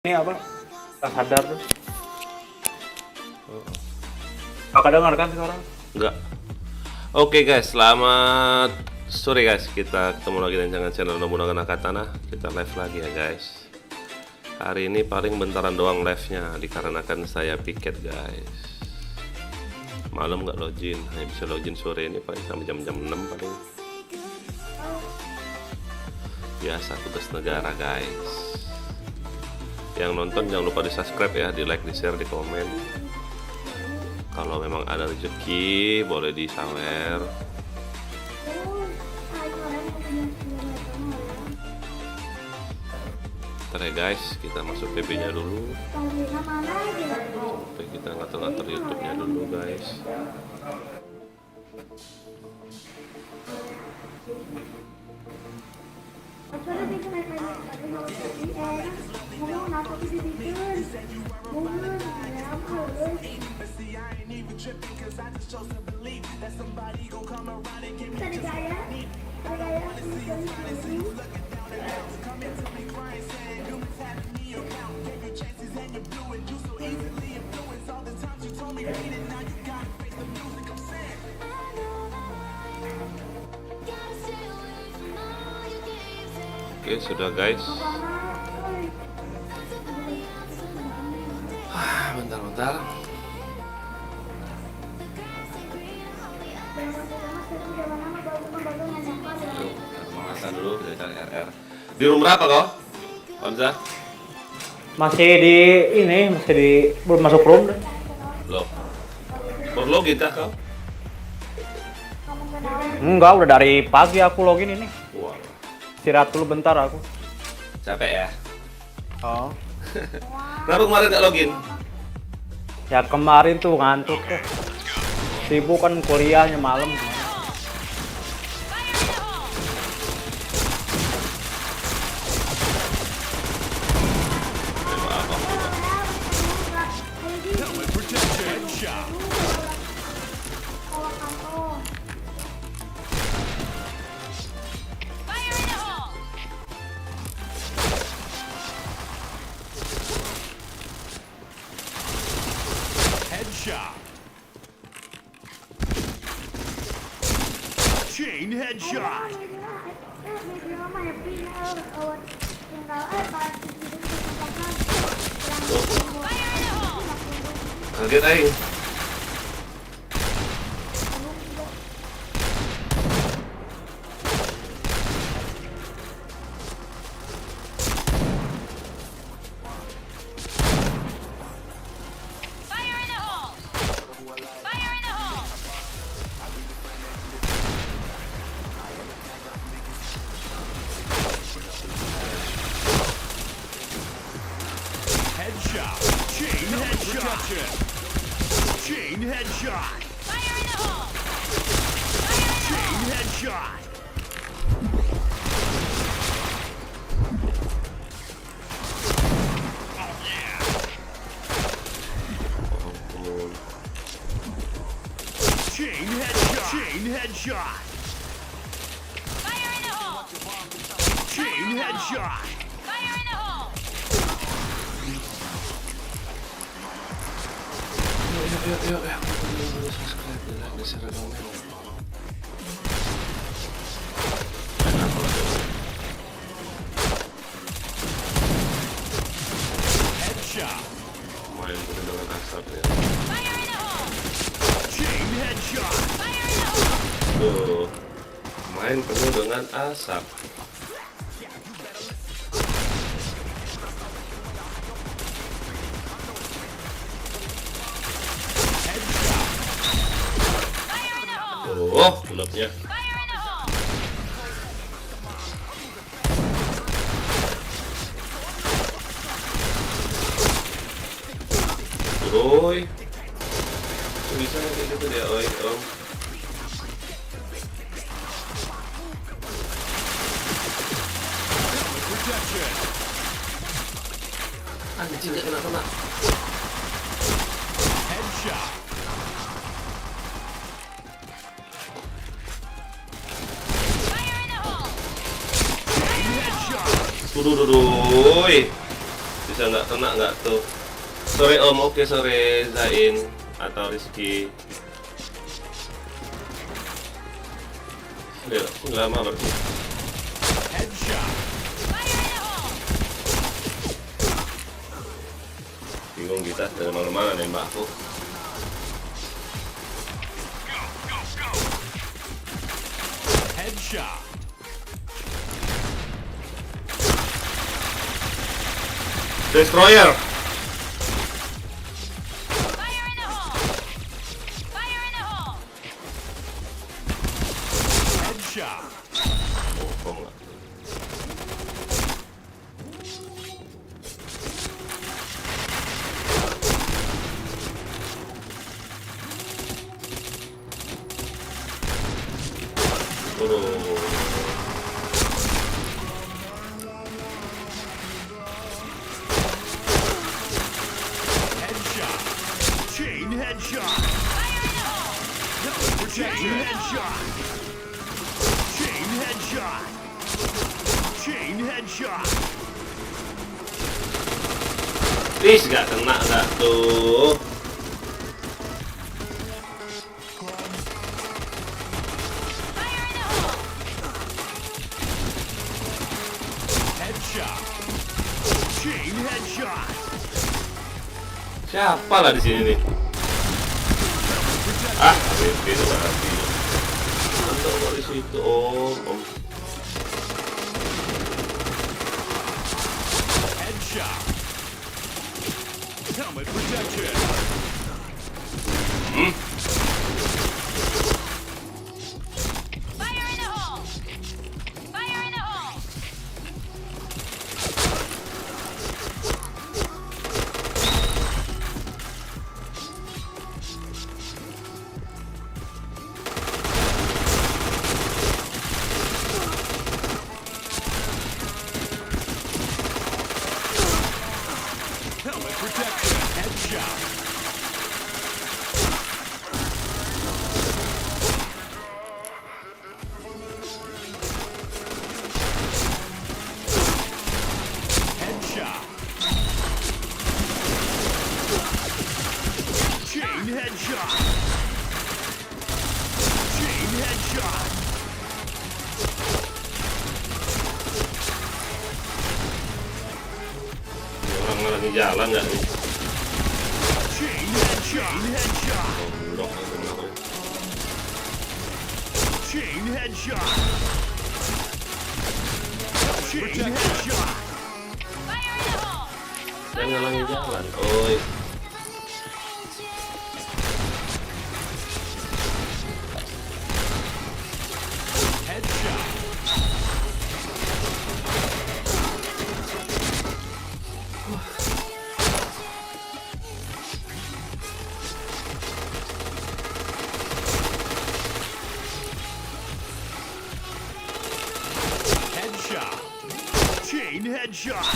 Ini apa? Tak sadar tuh. Kakak dengar kan sekarang? Enggak. Oke guys, selamat sore guys. Kita ketemu lagi dengan channel Nobunaga Nakatana. Kita live lagi ya guys. Hari ini paling bentaran doang live-nya dikarenakan saya piket guys. Malam nggak login, hanya bisa login sore ini paling sampai jam-jam 6 paling. Biasa tugas negara guys. Yang nonton jangan lupa di subscribe ya, di like, di share, di komen. Kalau memang ada rezeki boleh disawer. Ntar ya guys, kita masuk PB nya dulu. Oke, kita ngatur-ngatur YouTube nya dulu guys. Oke, sudah guys. Bentar-bentar. Makan dulu, kita cari RR. Di room berapa kau? Hamzah? Masih di ini, masih di belum masuk room. Loh. Perlu kita kau? Enggak, udah dari pagi aku login ini. Wah. Istirahat dulu bentar aku. Capek ya? Oh. Kenapa kemarin nggak login? Ya kemarin tuh ngantuk tuh. Sibuk kan kuliahnya malam. Chain headshot. Kaget aing. Headshot. Chain headshot. Chain headshot. Chain headshot. Chain headshot. Chain headshot. Chain headshot. Yuk. Subscribe, di like, di share, di komen. Headshot. Main penuh dengan asap ya. Chain headshot. Tuh. Main penuh dengan asap. Oh, bulutnya. Oi. Bisa kayak gitu dia, oi, om. Anjing gak kena. Headshot. Chain headshot. Duh. bisa nggak kena nggak tuh? Sore Om, oke sore Zain atau Rizky. Udah lama berarti. Headshot. Bingung kita dari mana-mana nembakku. Headshot. Destroyer. Headshot. Oh, kok nggak? Aduh. Headshot. Chain headshot. Chain headshot. Chain headshot. Chain headshot. Please nggak kena nggak tuh? Headshot. Chain headshot. Siapa lah di sini nih? Ah, itu berarti. Untuk dari situ, Om. Headshot. Helmet protection. Helmet protection. Headshot. Headshot. Chain headshot. Chain headshot. Ini orang lagi jalan nggak nih? Chain headshot. Chain headshot. Oh, blok itu kenapa? Chain headshot. Chain headshot. Dan ngalangin jalan. Oi. Headshot. Headshot. Chain headshot.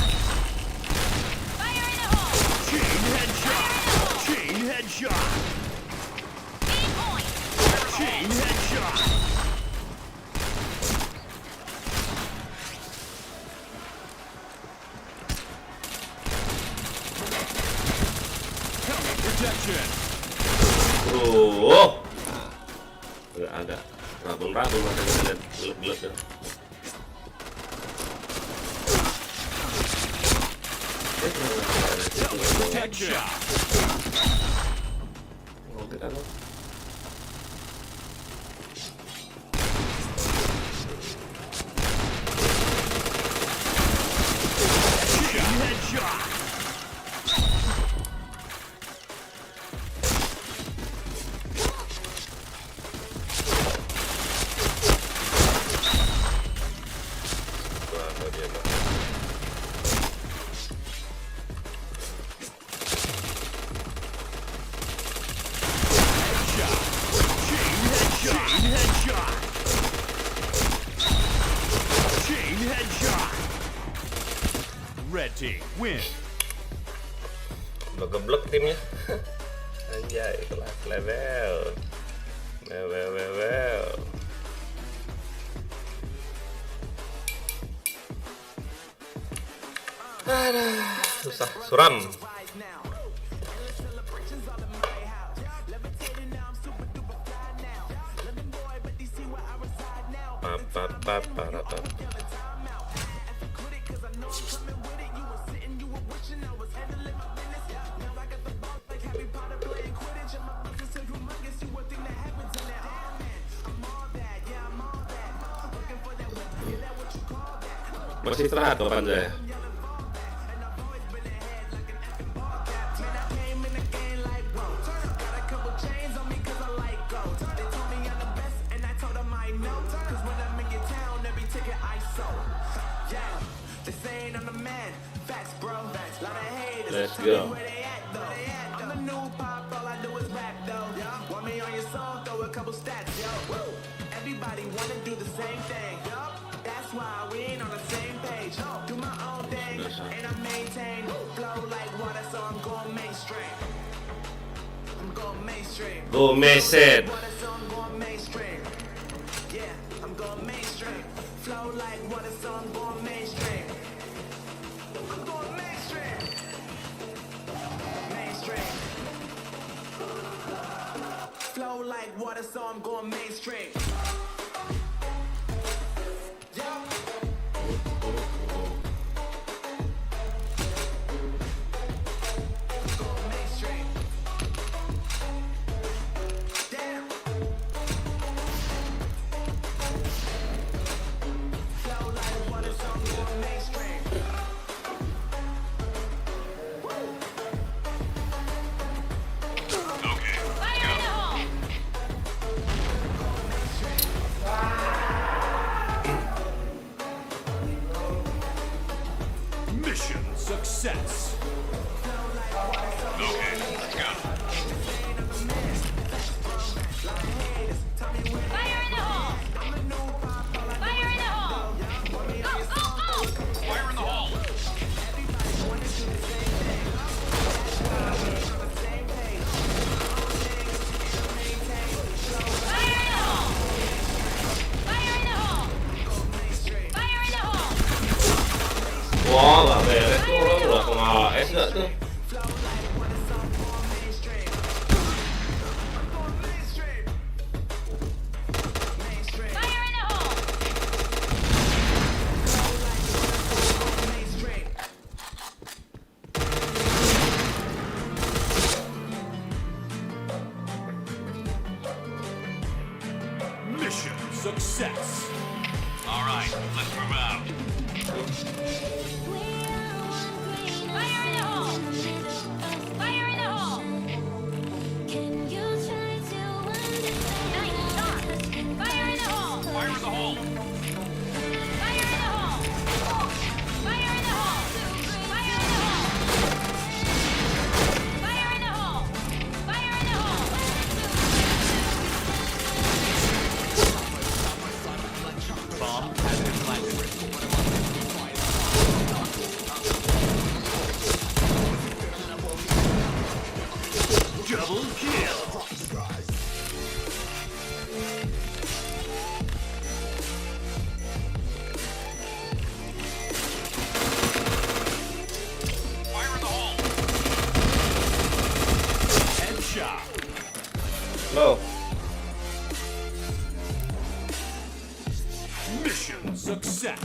Chain headshot. Chain headshot. Chain headshot. Helmet protection. Oh. Nggak ada. Rabun-rabun makanya lihat gelap-gelap ya. Headshot. Oh, tidak ada. Chain headshot. Mana dia, Pak? Headshot. Chain headshot. Chain headshot. Chain headshot. Red team win. Udah geblek timnya. Anjay, kelas level. Level. Aduh. susah, suram. Papapapapap. Masih istirahat Pak Panjay. Let's go. Everybody wanna do the same thing. That's why we ain't on the same page. Do my own thing, and I maintain flow like water, so I'm going mainstream. I'm going mainstream. Go message. Water, so I'm going mainstream. Yeah, I'm going mainstream. Flow like water, so I'm going mainstream. I'm going mainstream. Mainstream. Flow like water, so I'm going mainstream. Mission success. Okay, let's go. Fire in the hole! Fire in the hole! Oh! Fire in the hole. Fire in the hole! Fire in the hole! Fire in the hole! Wah, nggak beres tuh orang udah kena AS nggak tuh? Fire in the hole! Mission success. All right, let's move out. Fire in the hole! Fire in the hole! Nice shot! Fire in the hole! Fire in the hole. Fire in the hole! Fire in the hole! Fire in the hole! Fire in the hole! Fire in the hole! Bomb has been planted. Double kill. Fire in the hole. Headshot. Low. Mission success.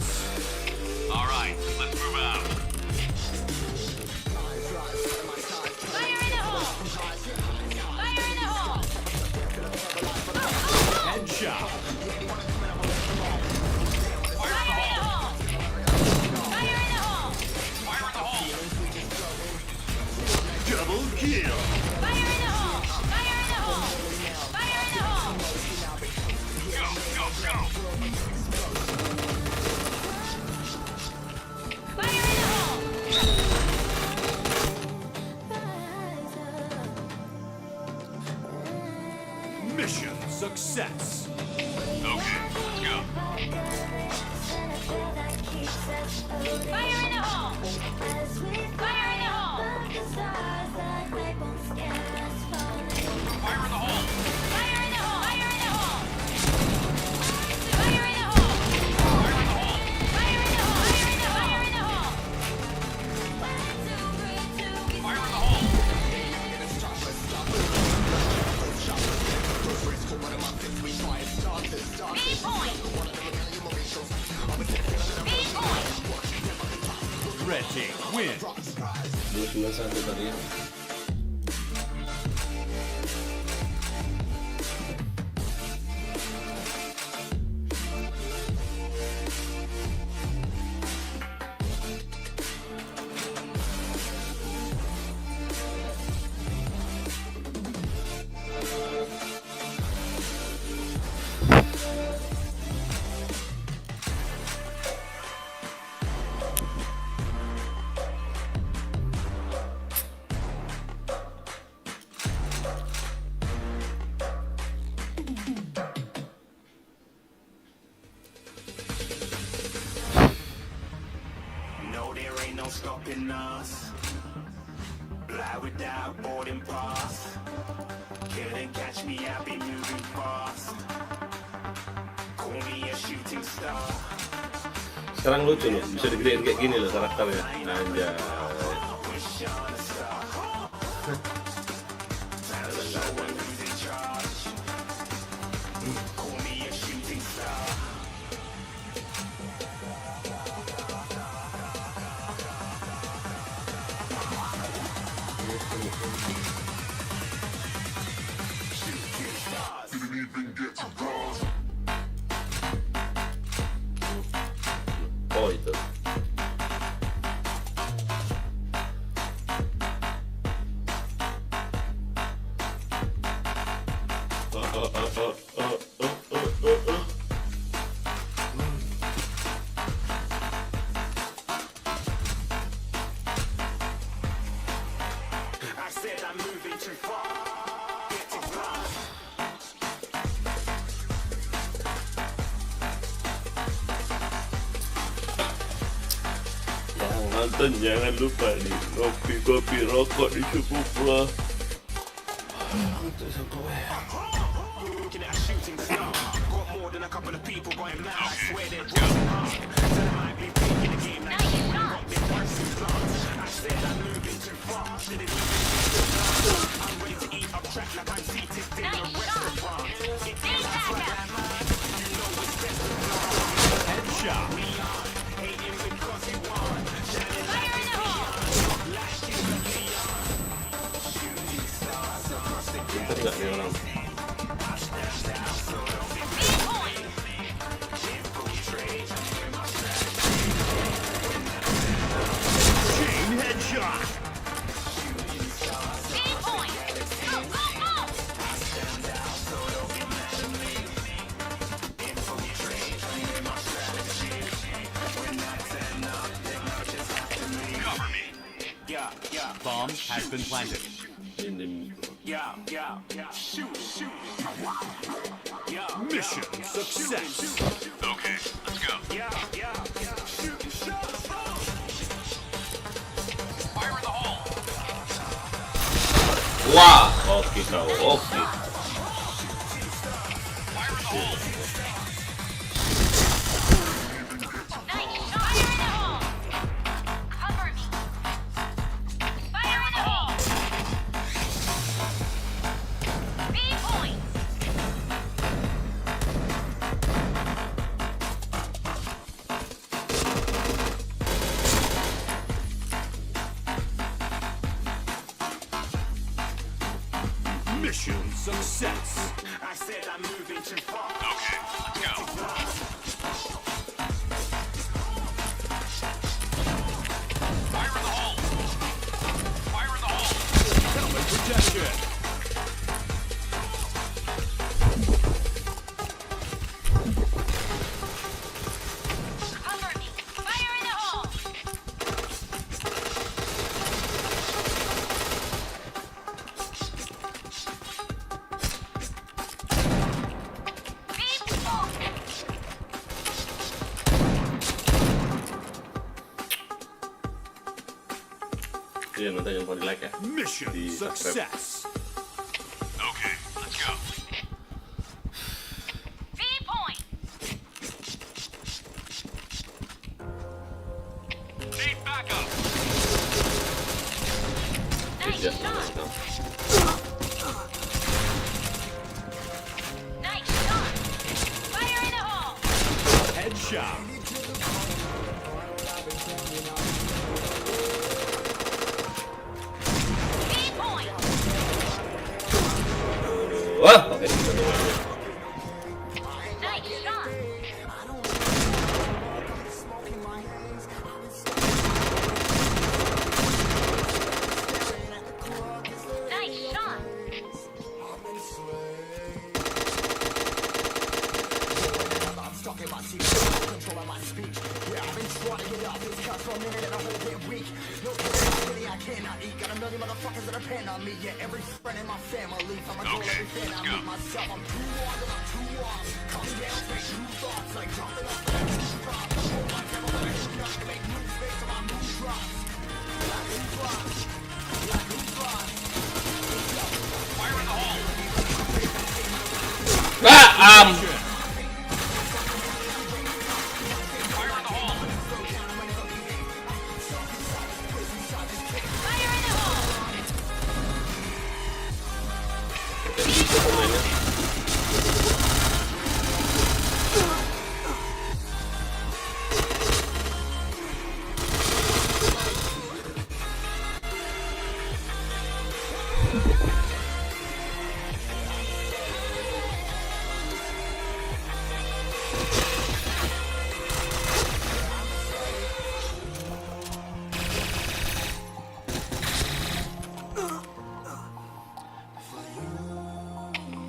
All right, let's move out. Fire in the hole! Fire in the hole! Headshot. Fire in the hole! Fire in the hole! Fire in the hole. Double kill. Fire in the hole! Fire in the hole! Fire in the hole! Go, go, go. Fire in the hole! Mission success. Okay, let's go. Fire in the hole! Fire in the hole! Fire in the hole. Fire in the hole! Fire in the hole! Fire in the hole! Fire in the hole. Fire in the hole! Fire in the hole! Fire in the hole! 291 tadi ya. No, there ain't no stopping us. Fly without boarding pass. Couldn't catch me, I'll be moving fast. Call me a shooting star. Sekarang lucu loh, bisa digedein kayak gini loh karakternya. Anjay. Wish on a star. Time to show who's in charge. Call me a shooting star. Oh itu. I said I'm moving too far. Get to fly. Yang nonton jangan lupa nih kopi rokok di Cukuplah. Looking at a shooting star. Got more than a couple of people going mad. I swear they're dropping hard. So they might be playing the game like Nice shot. they're pricing plants. I said I'm moving too fast. Should it be I'm ready to eat up track like I'm seated in a Nice restaurant. It Big ain't like back that, up. man. You know it's best to fly. Headshot. We on. Hating because you want. Shining Fire in the hole! like you a Leon. Shooting stars across the Pinter nggak nih orang? B point! Chain headshot. B point! Go, go, go! Cover me. Yeah, yeah, Bomb has been planted. Ini yeah, yeah, yeah. Shoot, shoot. Yeah, Mission success. Okay, let's go. yeah, yeah, yeah. Shoot, shoot. Fire in the hole. wah, oke kau, oke. Fire in the hole. Nice shot! Fire in the hole! Cover me! Fire in the hole! B point! Mission success. I said I'm moving too far. Okay, let's go. Fire in the hole. Fire in the hole. Helmet protection. Cover me! Fire in the hole! B point! Iya nanti jangan lupa di like ya. Mission Di subscribe. success. Okay, let's go. B point! Need backup. Nice Iya, shot! mantap. Nice shot! Fire in the hole! Headshot. million motherfuckers that depend on me. Yeah, every friend in my family. From my goal, Okay, every fan I let's go. meet myself. I'm too on till I'm too off. Coming down, make new thoughts. Like jumping off the rooftop. Hold my tempo, like a nut. Make moves based on my move drops. Like who drops? Like who drops? Fire in the hole! Ah, Fire in the hole! Fire in the hole! Bisa pemainnya.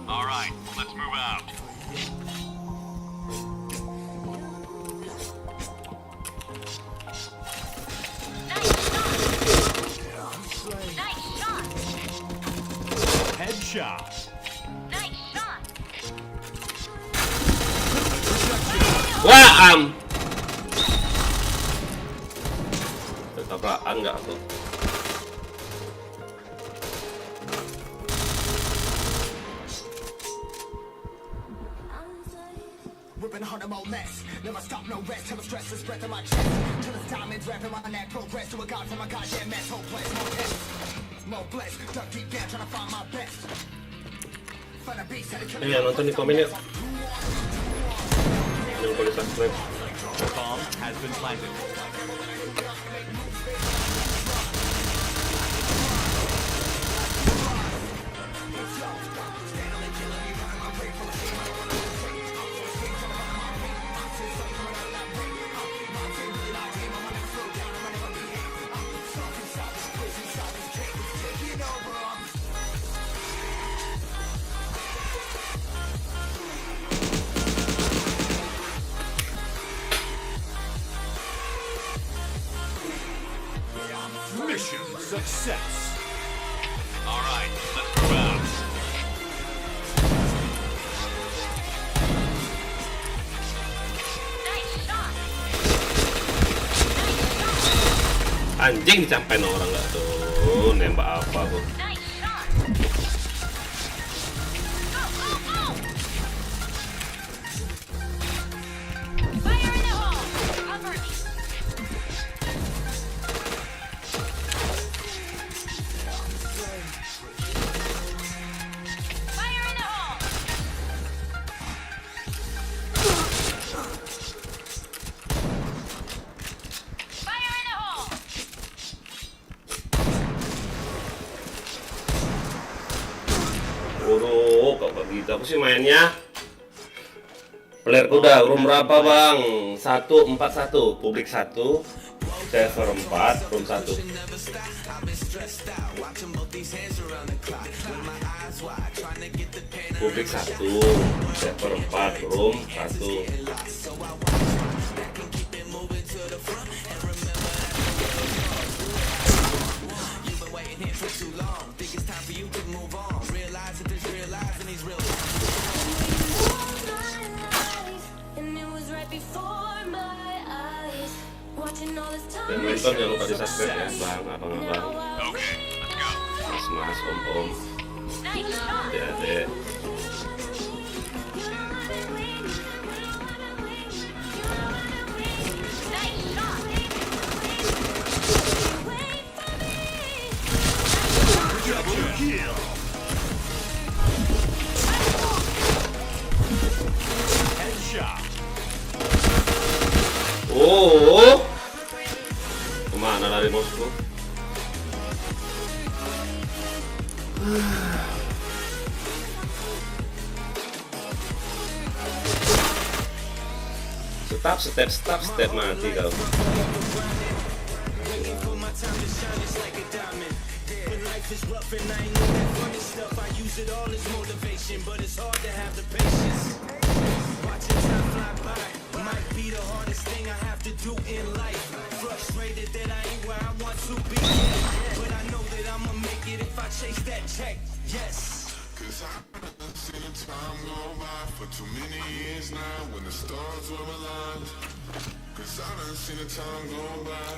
All right, let's move out. Nice shot! Headshot. Nice shot! Wah, ketabrakan nggak tuh? Ripping hard more mess. Never stop, no rest. Till the stress is breath in my chest. Till the diamonds wrapping my neck. Progress to a god from a goddamn mess. Hopeless, more test. More blessed. Dug deep down trying to find my best. Find a beast, had to kill Yang nonton di komen yuk. Jangan lupa di subscribe. Bomb has been planted. Mission success. All right, let's move out. Nice shot! Anjing dicampain orang nggak tuh? Nembak apa tuh? Nice shot! Go, go, go! Fire in the hole! Cover me! Fire in the hole! Fire in the hole! Waduh, kok begitu aku sih mainnya? Player udah room berapa bang? 141, publik 1, server 4, room 1. Publik 1, server 4, room 1. And it was right before my eyes. Watching all this time. Dan nonton jangan lupa di subscribe ya bang, abang-abang, Okay, let's go. mas-mas, om-om, Nice shot! adik-adik. Nice shot! Double kill. Headshot. Oh, kemana lari bosku? Step mati kau. be the hardest thing I have to do in life. Frustrated that I ain't where I want to be, but I know that I'ma make it if I chase that check. Yes. Cause I've seen the time go by for too many years now when the stars were aligned. Cause I done seen the time go by.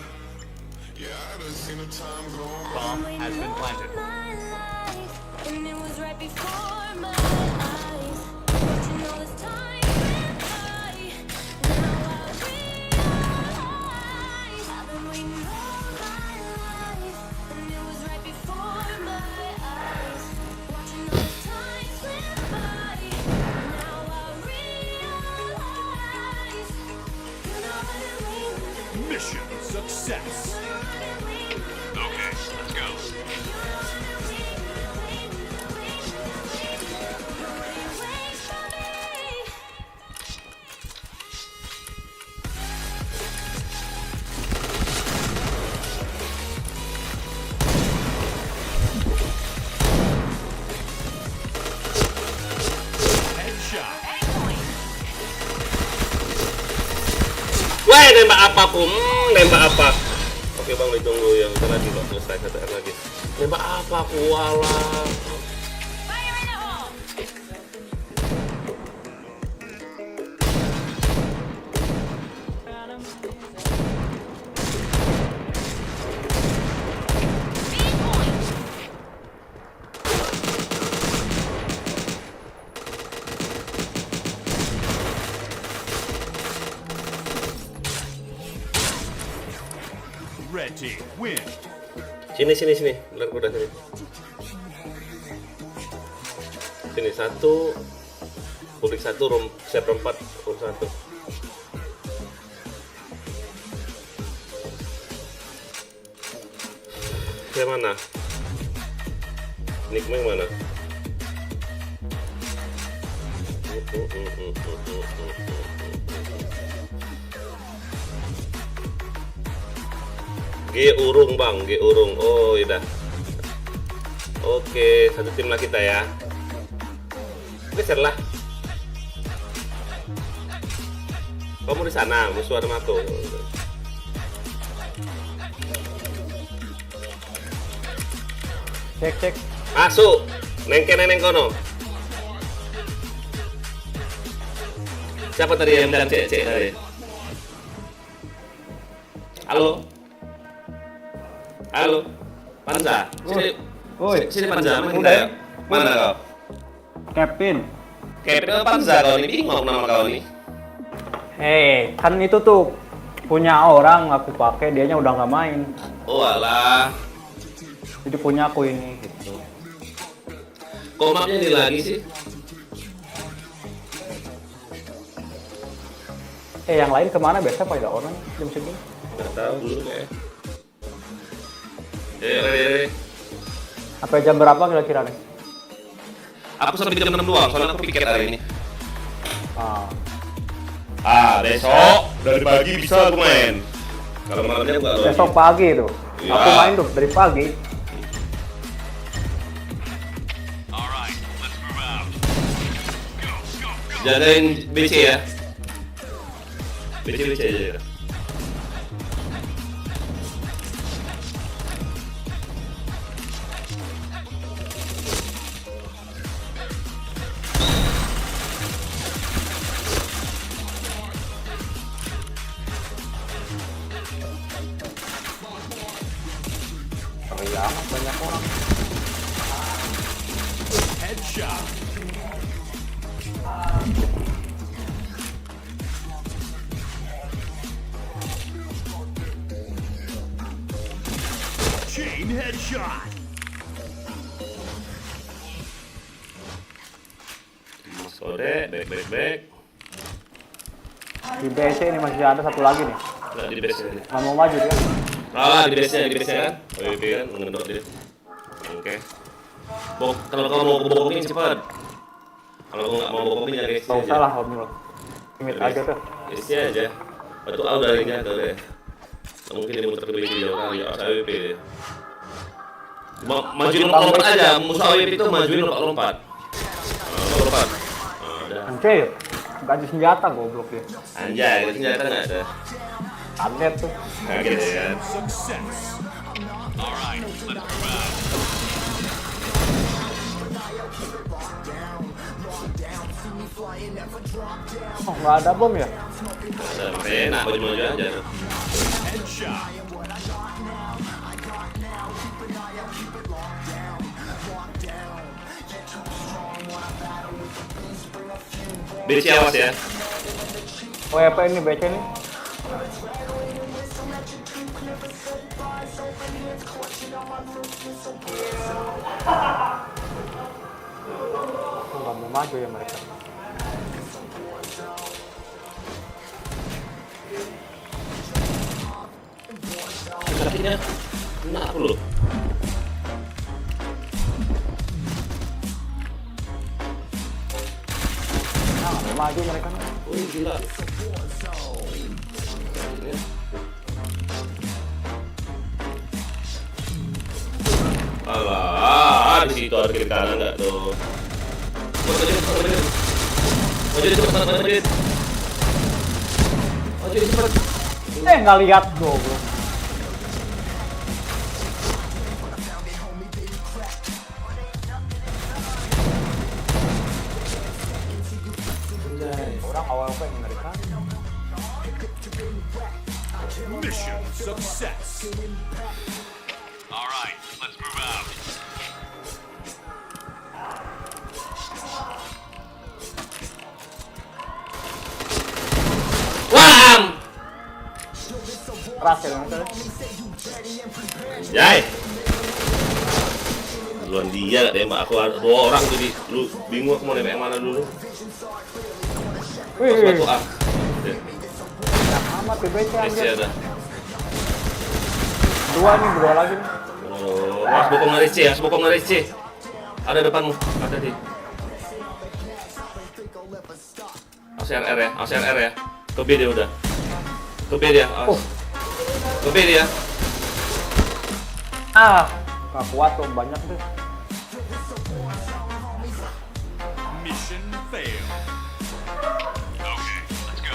Yeah, I done seen the time go by. Bomb has been planted. And it was right before my eyes. Watching all this time went by. Now I realize I've been waiting all my life. And it was right before my eyes. Watching all this time went by. Now I realize you know I've been waiting. Mission success. Okay, let's go. Headshot. Wah, nembak apa pun? Nembak apa? Oke bang, ditunggu yang bentar lagi bang, selesai 1 R lagi. Nembak apa aku walah? Fire in the hole! Speed point! Red team win. Sini, belar kuda sini. Sini 1, publik 1, room set 4, room 1. Yang mana? Nick yang mana? G urung bang, G urung. Oh iya. Oke, satu tim lah kita ya. Geser lah. Kamu di sana, musuh ada matu. Cek. Masuk. Neng kono. Siapa tadi yang bilang cek tadi? Halo, Panza. Woi. Sini Panza, mana Udah kita ya? ya? Mana kau? Kevin. Kevin Panza kau ini bingung nama kau ini. Kan itu tuh punya orang aku pakai, dianya udah nggak main. Oh alah. Jadi punya aku ini gitu. Kok mapnya ini lagi sih? Yang lain kemana biasa pada orang jam segini? Nggak tahu dulu kayak. Re. Sampai jam berapa kira-kira nih? Aku sampai jam 6 doang, soalnya aku piket hari ini. Besok dari pagi bisa aku main. Kalau malamnya aku nggak tahu. Besok pagi tuh. Iya. Aku main tuh dari pagi. Alright, let's move out. Go. Jagain BC ya. BC aja. Banyak orang. Headshot. Chain headshot. Sode, back. Di BC ini masih ada satu lagi nih. Nggak di base aja. Nggak mau maju dia. Di base kan? OYB kan, ngendot dia. Oke. Kalau kamu mau bokomin cepat. Kalau nggak mau bokomin ya guys. Nggak usah lah, Om. Limit aja tuh. Isi aja. Batu au dari jatuh deh. Nggak mungkin dia muter ke BC jauh kali, ya AWP dia. Majuin lompat aja, musuh AWP itu majuin lompat. Lompat. Udah. Anjir. ganti senjata goblok ya. Anjay, senjata nggak ada. Kaget tuh. Kaget ya. Success. All right, let's move out. Oh, nggak ada bom ya? Ada enak, maju-maju aja. Headshot. BC awas ya. WP ini BC nih. Oh, nggak mau maju ya mereka. Kakinya kena aku loh. Nah, nggak mau maju mereka nih. Oh gila. Alah, di situ ada kiri kanan nggak tuh? Maju cepat. Maju cepat. Nggak lihat goblok. Orang awal pengen mereka. Mission success. All right, let's move out. Wam! Keras ya mereka. Jai. Duluan dia gak tembak aku, ada 2 orang tuh lu bingung aku mau nembak yang mana dulu. Pas Wih, batu A. amat di BC SC anjir. ada. Dua lagi nih. Oh, mas bokong dari C. Ada depanmu, hati-hati. ACRR ya. Ke B dia udah. Ke B dia. Ke B dia. Nggak kuat tuh, banyak tuh. Mission failed. Okay, let's go.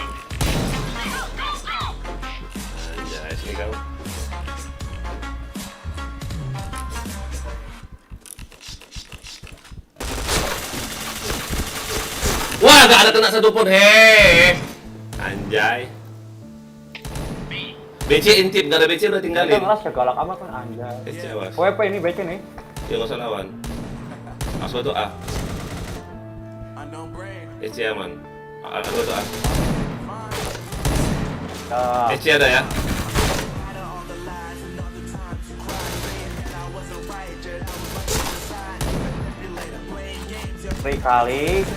Anjay, sini kamu. Wah, gak ada kena satu pun. Hei. Anjay. BC intip, gak ada BC udah Mereka tinggalin. ngelas ya galak amat kan anjay. BC awas. WP ini BC nih. Ya nggak usah lawan. Aswa tuh A. Unknown brain. BC aman. Aswa tuh A. Nah, BC ada ya. free kali.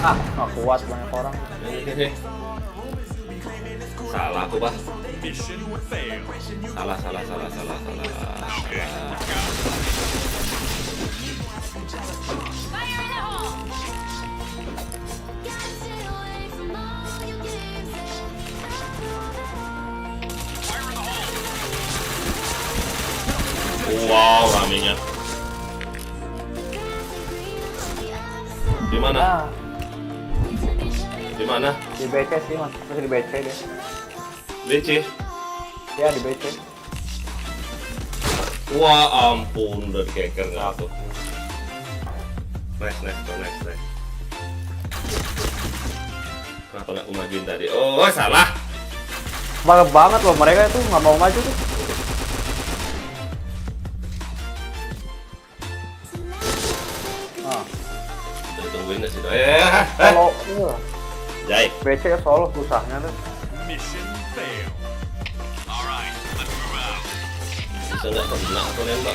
Nggak kuat banyak orang. Salah aku, Pak. Mission failed. Salah. Fire in the hole! Gotta stay away from all your games Fire in the hole. Wow, ramenya. Di mana? Nah, Di mana? di BC sih mas, masih di BC deh. BC. Ya di BC. Wah, ampun, udah dikeker nggak tuh. Nice. Kenapa nggak majuin tadi? Oh, salah. Banget banget loh mereka itu nggak mau maju tuh. Udah tungguin nggak sih? Kalau iya, Jai. BC ya solo susahnya tuh. Mission failed. All right, let's move out. Bisa nggak kena aku nembak?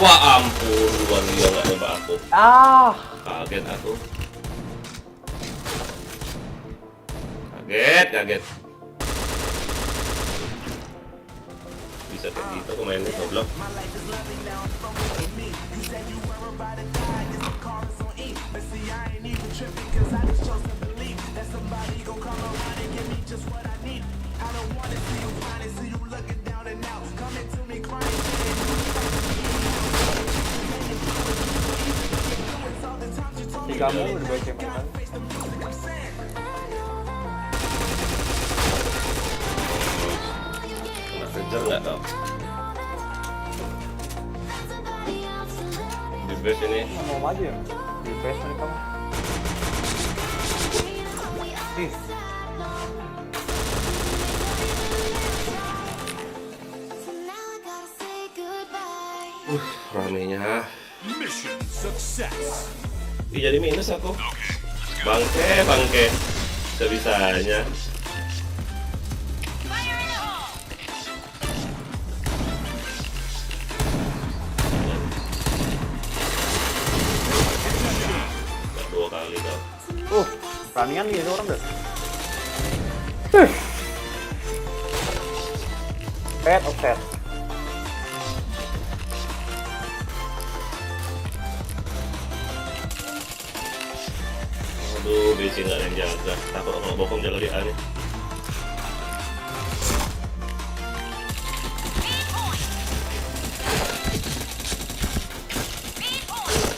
Wah, ampun, luar dia nggak nembak aku. Kaget aku. Kaget. Bisa kayak gitu aku mainnya goblok. I don't wanna see you whining, see you looking down and kamu udah baik emang. Kena kejar nggak tau. Di base ini. Mau maju ya? Di base mereka mah. Ih, So now I gotta say goodbye. Ramenya. Mission success. Ih, jadi minus aku. Bangke. Sebisanya. Nggak 2 kali tau. peranian nih orang dah. Offset. Aduh, BC nggak ada yang jaga. Takut kalau bokong jaga dia nih.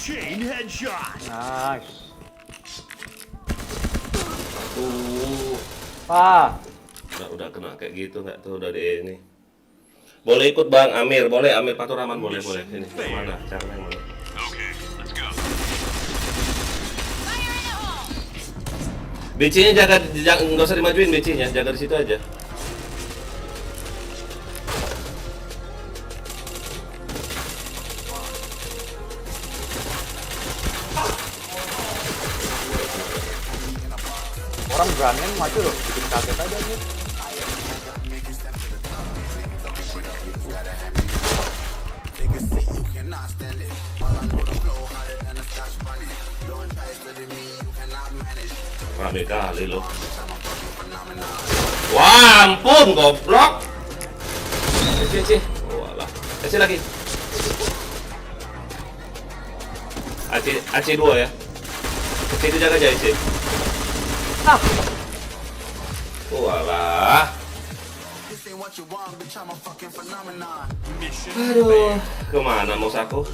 Chain headshot. Nice. Udah kena kayak gitu nggak tuh dari ini. Boleh ikut Bang Amir, boleh Amir Paturaman boleh. Ini mana caranya mana? Okay, let's go. BC-nya jaga, nggak usah dimajuin BC-nya, jaga di situ aja. Orang beranian maju loh, bikin kaget aja nih. Rame kali loh. Wah, ampun goblok. Eci. Walah. Eci lagi. AC 2 ya. Eci itu jaga aja Eci. Walah. Mission Aduh, kemana mouse aku?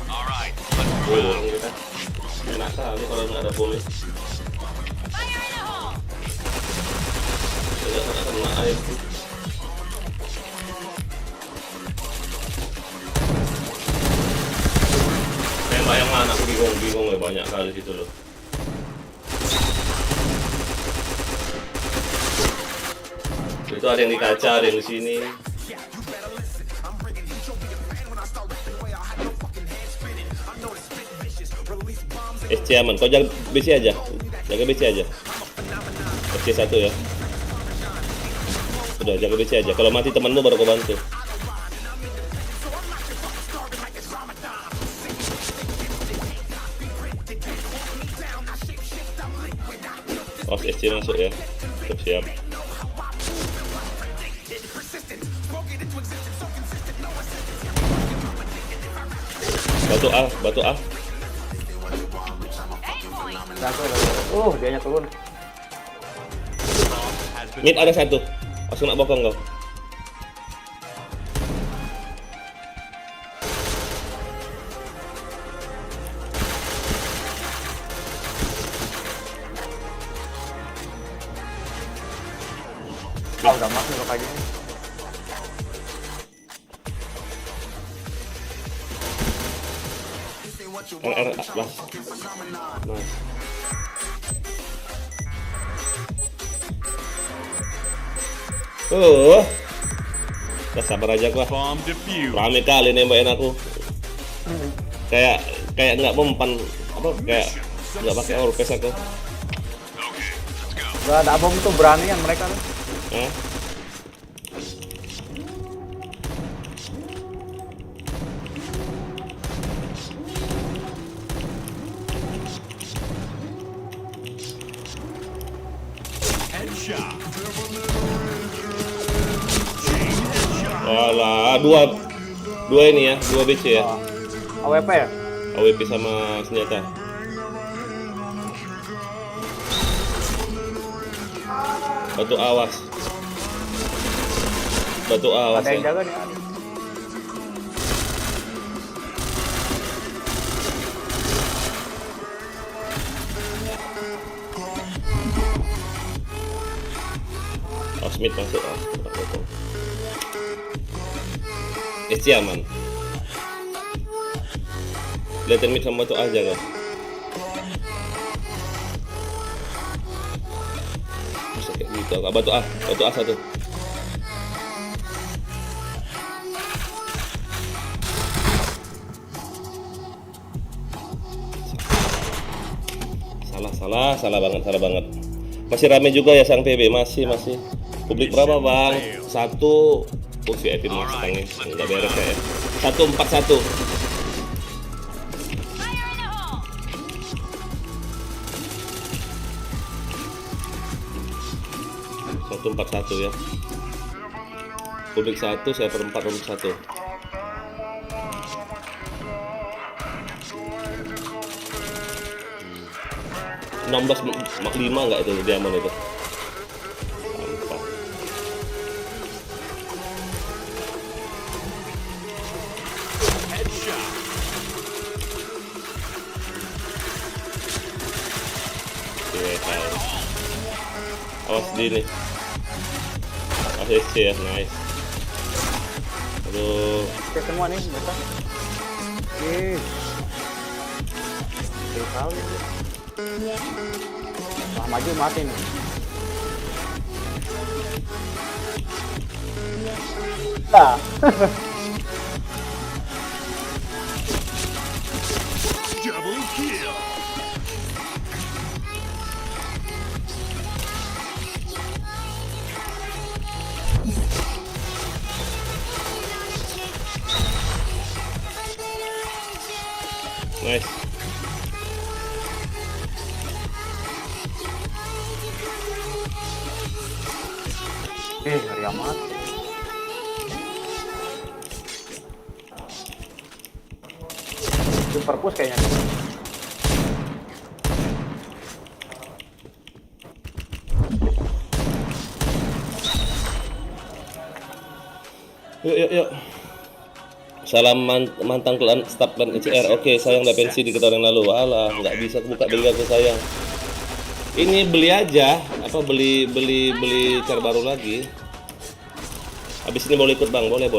Alright, Pulang kita. Enak kali kalau nggak ada pulih. Tidak kena air. Tembak yang mana? Aku bingung ya, banyak kali situ loh. Itu ada yang di kaca, ada yang di sini. SC aman, kau jaga BC aja. Jaga BC aja. SC 1 ya. Udah, jaga BC aja. Kalau mati temanmu baru kau bantu. Oh, SC masuk ya. Siap. Batu A. Dianya turun. Mid ada 1. Langsung nak bokong kau. Udah masuk lo kayak gini. Lah. Nice. Udah sabar aja gua. bomb defused. Rame kali nembakin aku. Kayak nggak mempan apa kayak nggak pakai orpes aku. Gak ada bom tuh beranian mereka nih. Hah? Headshot. Chain headshot. Walah, dua ini ya, 2 BC ya. AWP ya? AWP sama senjata. Batu awas Ada yang ya. jaga nih. Oh, Smith masuk. SC aman. Lihatin mid sama tuh aja kan. Bisa kayak gitu. Batu A satu. Salah banget. Masih rame juga ya Sang PB, masih. Publik berapa bang? 1. VIP mas tangnya nggak beres ya. 141. Ya. Publik 1, saya per 4 publik 1. 16.5 nggak itu diamond itu? Mantap. Awas di nih. ACC ya, nice. Aduh. Oke semua nih, betul. Kali. Wah, maju mati nih. Nah. Double kill. Nice. Ngeri amat. Super push kayaknya. Yuk. Salam mantan klan staff klan ICR. Oke, sayang udah pensi di tahun yang lalu. Alah, nggak bisa buka beli aku sayang. Ini beli aja, beli cara baru lagi. Habis ini boleh ikut bang, boleh.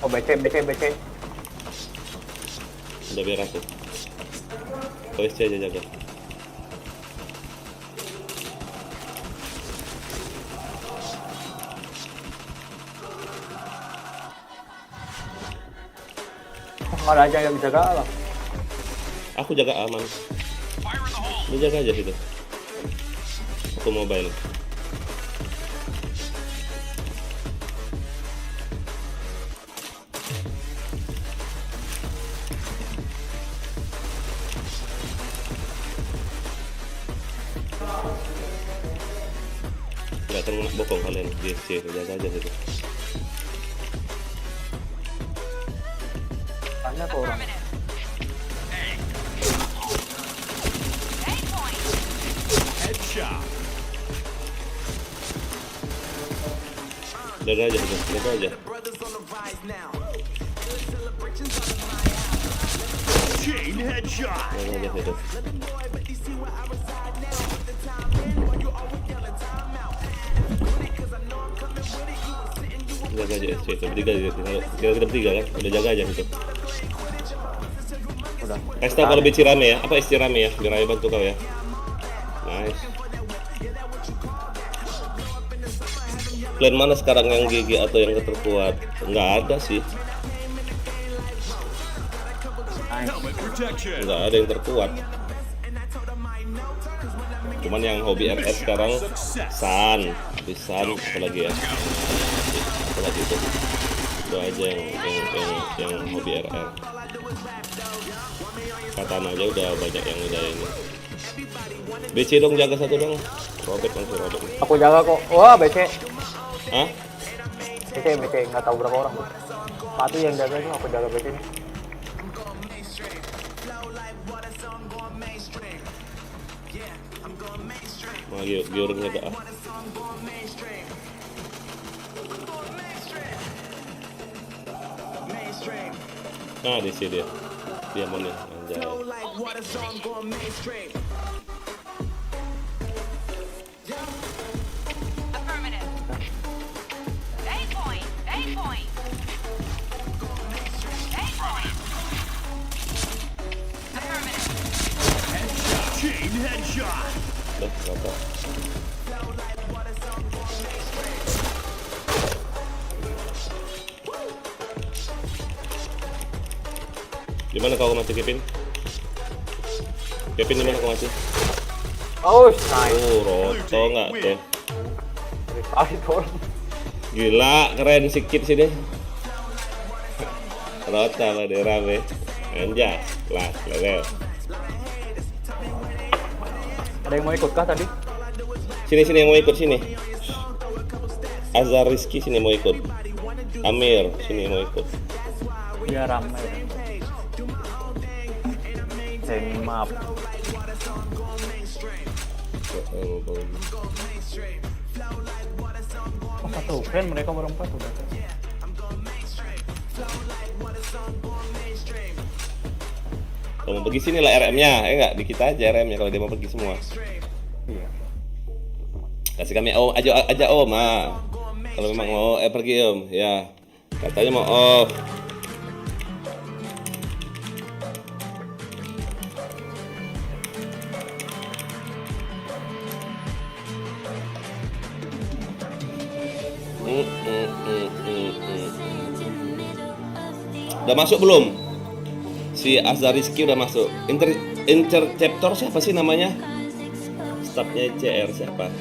Oh BC. Udah beres tuh. OSC aja jaga. Ada aja yang jaga lah. Aku jaga aman. Lu jaga aja situ. Aku mobile. Nggak terlalu bokong kalian. GC, jaga aja situ. Tanya ke orang. Headshot. Jaga aja. Chain headshot. Jaga aja situ. Jaga aja SC itu. Bertiga kan? Udah jaga aja situ. Udah. Kasih tau kalau BC rame ya. Apa SC rame ya? Biar Ayo bantu kau ya. Nice. Plan mana sekarang yang GG atau yang terkuat? Nggak ada sih. Helmet protection. Nggak ada yang terkuat. Cuman yang hobi RS sekarang San, apalagi ya. Apalagi itu. Itu aja yang hobi RR. Katana aja udah banyak yang udah ini. BC dong, jaga satu dong. Robert. Aku jaga kok. Wah BC. Hah? BC nggak tahu berapa orang. Satu yang jaga itu aku jaga BC ini. Mau giurung jaga ah. Nah di sini dia mau nih anjay. Headshot. Loh, kenapa? Gimana kau mati, Kevin? Kevin, gimana kau mati? Oh, nice. Roto nggak tuh? Kali tuh. Gila, keren sikit sini. Roto lah dia rame. Anjas, kelas level. Ada yang mau ikut kah tadi? Sini yang mau ikut sini. Azhar Rizky sini mau ikut. Amir sini mau ikut. Biar ramai. Saya maaf. Oh, satu keren mereka berempat udah. Kalau mau pergi sini lah RM-nya, enggak di kita aja RM-nya kalau dia mau pergi semua. Iya. Kasih kami om, aja om, kalau memang mau pergi om, ya katanya mau off. Udah masuk belum? Si Azhar Rizky udah masuk. Interceptor siapa sih namanya? Staffnya CR siapa?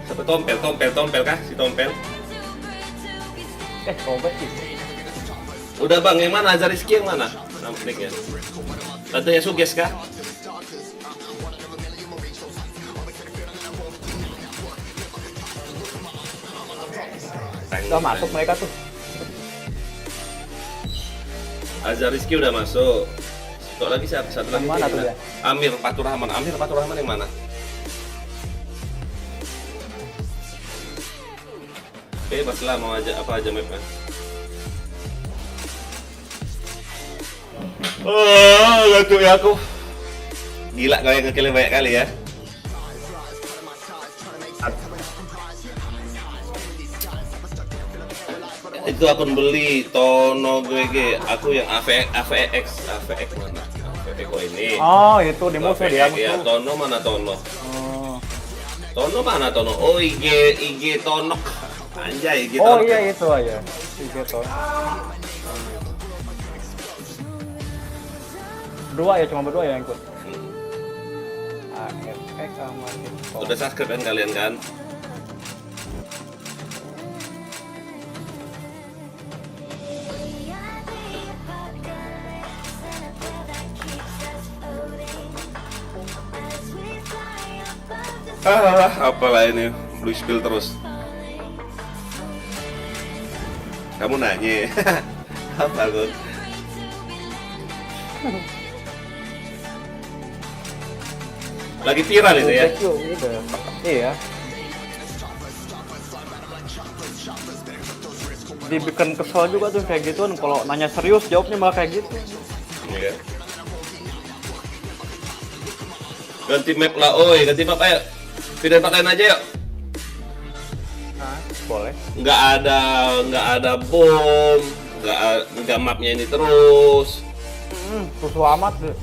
Siapa tompel kah? Si tompel? Sobat sih. Udah bang, yang mana? Azhar Rizky yang mana? Nampaknya. Tantenya Suges kah? Udah masuk mereka tuh. Azhar Rizky udah masuk. Kok lagi satu lagi? Yang mana tuh ya? Amir Fatur Rahman. Amir Fatur Rahman yang mana? Bebas lah mau aja apa aja mapnya. Oh, lagu ya aku. Gila kau yang nge-kill banyak kali ya. Itu akun beli Tono GG. Aku yang AVX mana? AVX ini. Oh, itu di musuh dia Ya, musuh. Tono mana Tono? Oh. Tono mana Tono? Oh, IG Tonok. Anjay, IG Oh Tonok. iya itu aja. Gitu. Berdua ya, cuma berdua ya yang ikut. Sama gitu. Udah subscribe kan kalian kan? Apalah ini blue spill terus. Kamu nanya apa gue? Lagi viral itu ya? Iya. Dibikin kesel juga tuh kayak gituan. Kalau nanya serius jawabnya malah kayak gitu. Iya. Ganti map lah, oi, ganti map ayo. Pindah tempat lain aja yuk. Boleh. Nggak ada bom, nggak mapnya ini terus. Susu amat deh.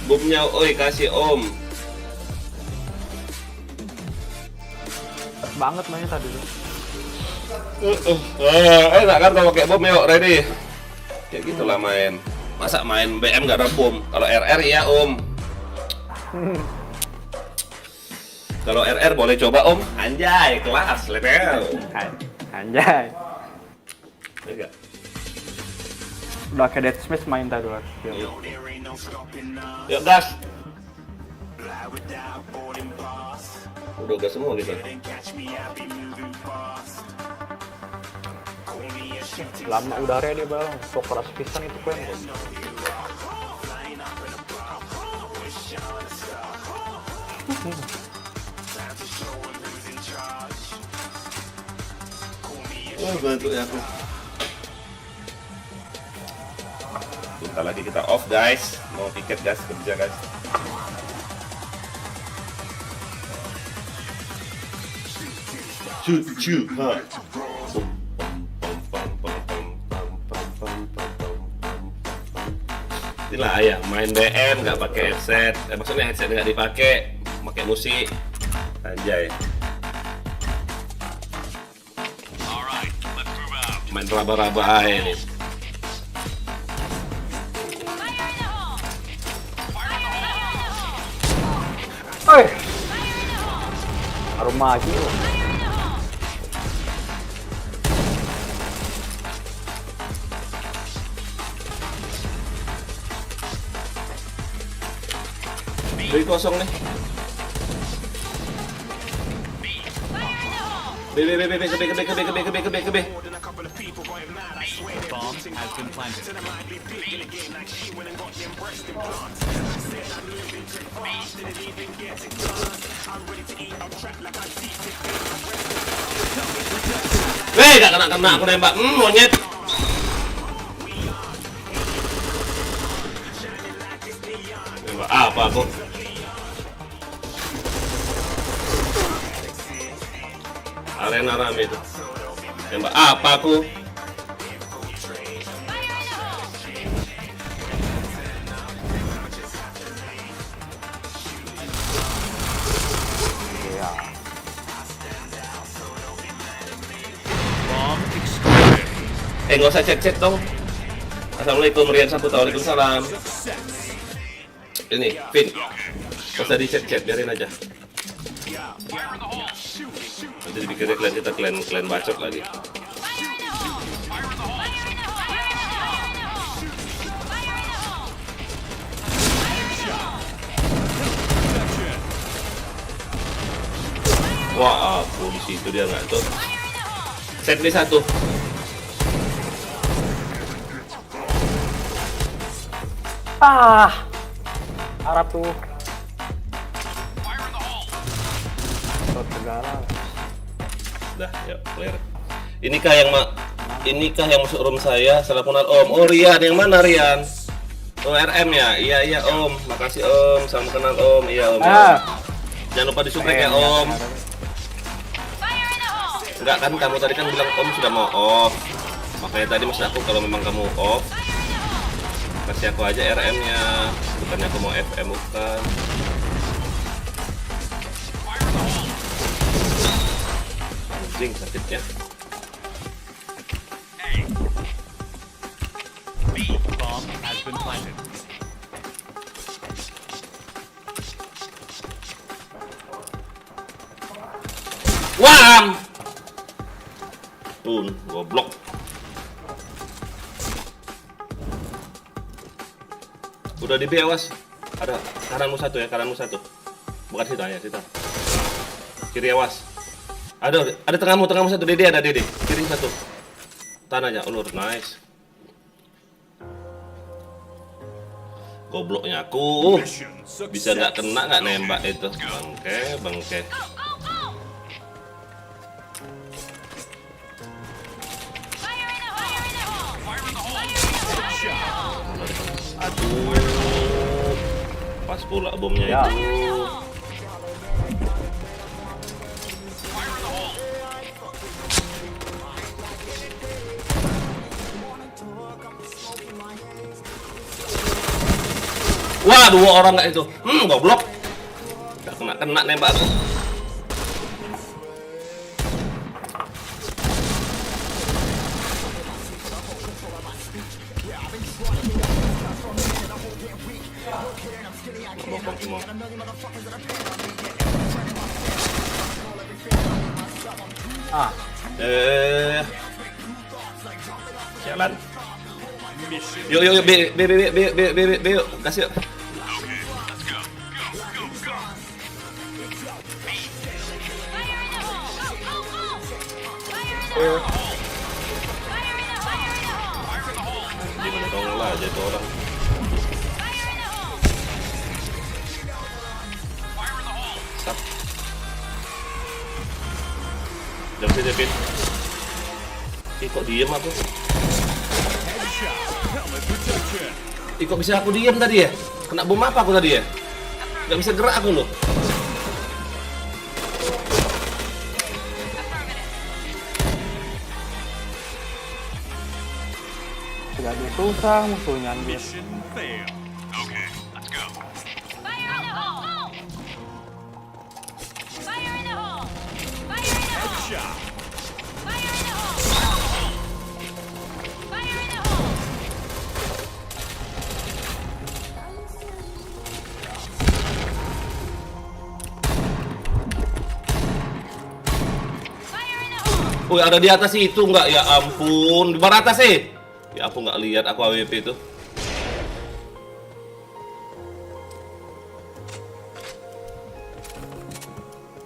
Bomnya, oi kasih om. Banget mainnya tadi tuh. Enak kan kalau pakai bom yuk, ready. Kayak gitulah main. Masa main BM nggak ada bom? Kalau RR ya om. Kalau RR boleh coba om. Anjay, kelas, level. Anjay. Enggak. Udah kayak Dead Smash main tadi lah. Yuk gas. Udah gas semua gitu. Lama udara dia bang. Sok keras pisan itu kuen. Bantu ya aku. Bentar lagi kita off guys. Mau tiket guys, kerja guys. Cu, ha. Inilah ya, main BM nggak pakai headset. Maksudnya headset nggak dipakai, pakai musik. Anjay. All right, let's move out. Main raba-raba aja nih. Oi. Baru maju. Beli kosong nih. B. Bomb has been planted. Gak kena aku nembak. Monyet. Nembak apa aku? Arena rame itu. Nembak apa aku? Iya. Bomb exploded. Nggak usah chat dong. Assalamualaikum Rian Saputra. Waalaikumsalam. Ini Vin. Nggak usah di chat biarin aja. Nanti dipikirnya kita kalian bacot lagi. Wah, aku di situ dia nggak tuh. Set di satu. Arab tuh. Shot segala. Dah, yuk clear. Inikah yang masuk room saya? Salamunan Om. Oh Rian, yang mana Rian? Oh RM ya? Iya Om. Makasih Om. Salam kenal Om. Iya Om. Jangan lupa disubrek ya Om. Enggak kan kamu tadi kan bilang Om sudah mau off. Makanya tadi maksud aku kalau memang kamu off, kasih aku aja RM-nya. Bukannya aku mau FM bukan. Anjing sakitnya. Bomb has been planted. Wam! Goblok. Udah di B, awas. Ada kananmu satu ya, kananmu satu. Bukan situ ya, situ. Kiri awas. Ada tengahmu satu. Dede ada Dede. Kiri satu. Tahan aja, ulur, nice. Gobloknya aku. Bisa nggak kena nggak nembak itu. Bangke. Aduh, pas pula bomnya Ya. itu. Wah, 2 orang nggak itu? Goblok. Gak kena nembak aku. Bokong semua. Jalan. Yuk, B, yuk, kasih yuk. Gimana dong lah jadi orang. Stop. Jam saja Pin. Kok diem aku? Kok bisa aku diem tadi ya? Kena bom apa aku tadi ya? Gak bisa gerak aku loh. Jadi susah musuhnya anjir. Mission failed. Okay, let's go. Fire in the hole! Fire in the hole! Fire in the hole! Headshot. Fire in the hole! Fire in the hole! Fire in the hole! Wih, ada di atas itu nggak? Ya ampun, di mana atas sih? Ya aku nggak lihat, aku AWP itu.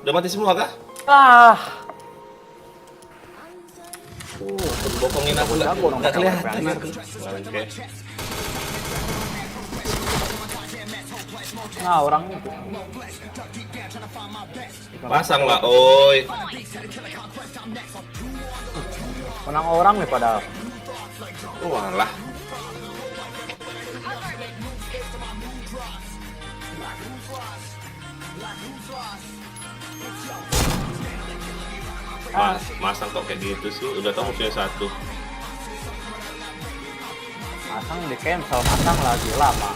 Udah mati semua kah? Ah, Bokongin aku jago dong, nggak kelihatan. anjir. Oke. Nah orangnya tuh. Pasang lah, oi. Menang orang nih padahal. Walah. Masang kok kayak gitu sih, udah tau musuhnya satu. Masang di cancel, masang lagi lama.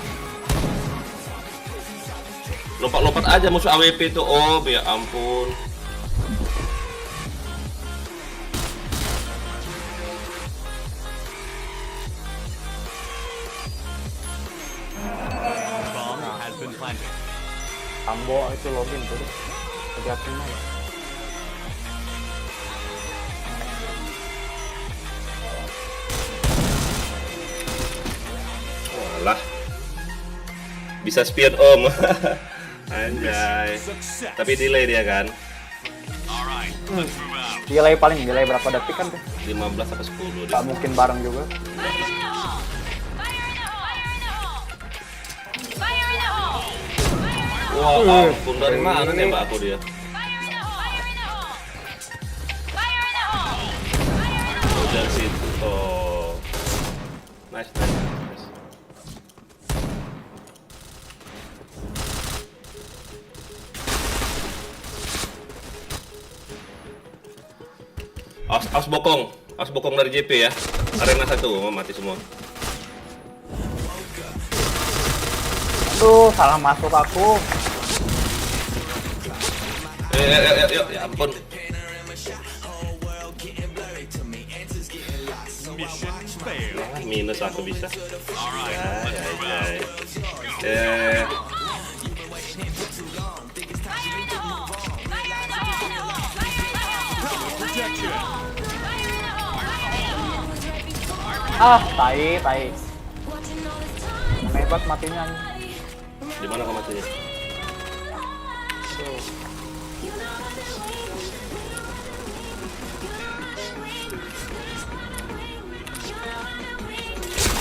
Lompat-lompat aja musuh AWP itu, oh ya ampun. Bomb has been planted. Tambo itu login tuh. Kejatinnya ya. Walah. Bisa spion om. Anjay. Success. Tapi delay dia kan. All right, let's move out. Delay berapa detik kan tuh? 15 sampai 10 Gak dia. mungkin bareng juga. Fire in the hole! Fire in the hole! Fire in the hole! Fire in the hole! Wah, ampun, dari mana nembak aku dia? Fire in the hole! Fire in the hole! Fire in the hole! Fire in the hole! Oh, dari situ. Oh. Nice, nice, nice. Awas bokong dari JP ya. Arena 1, oh, mati semua. Aduh, salah masuk aku. Ya ampun. Mission failed. Ah, minus aku bisa. All right, Ya, let's ya, move ya. out. Fire in the hole! Fire in the hole! Fire in the hole! Protection. Fire in the hole! Fire in the hole! Ah, tai. Watching all this time Hebat matinya. Di mana kau matinya?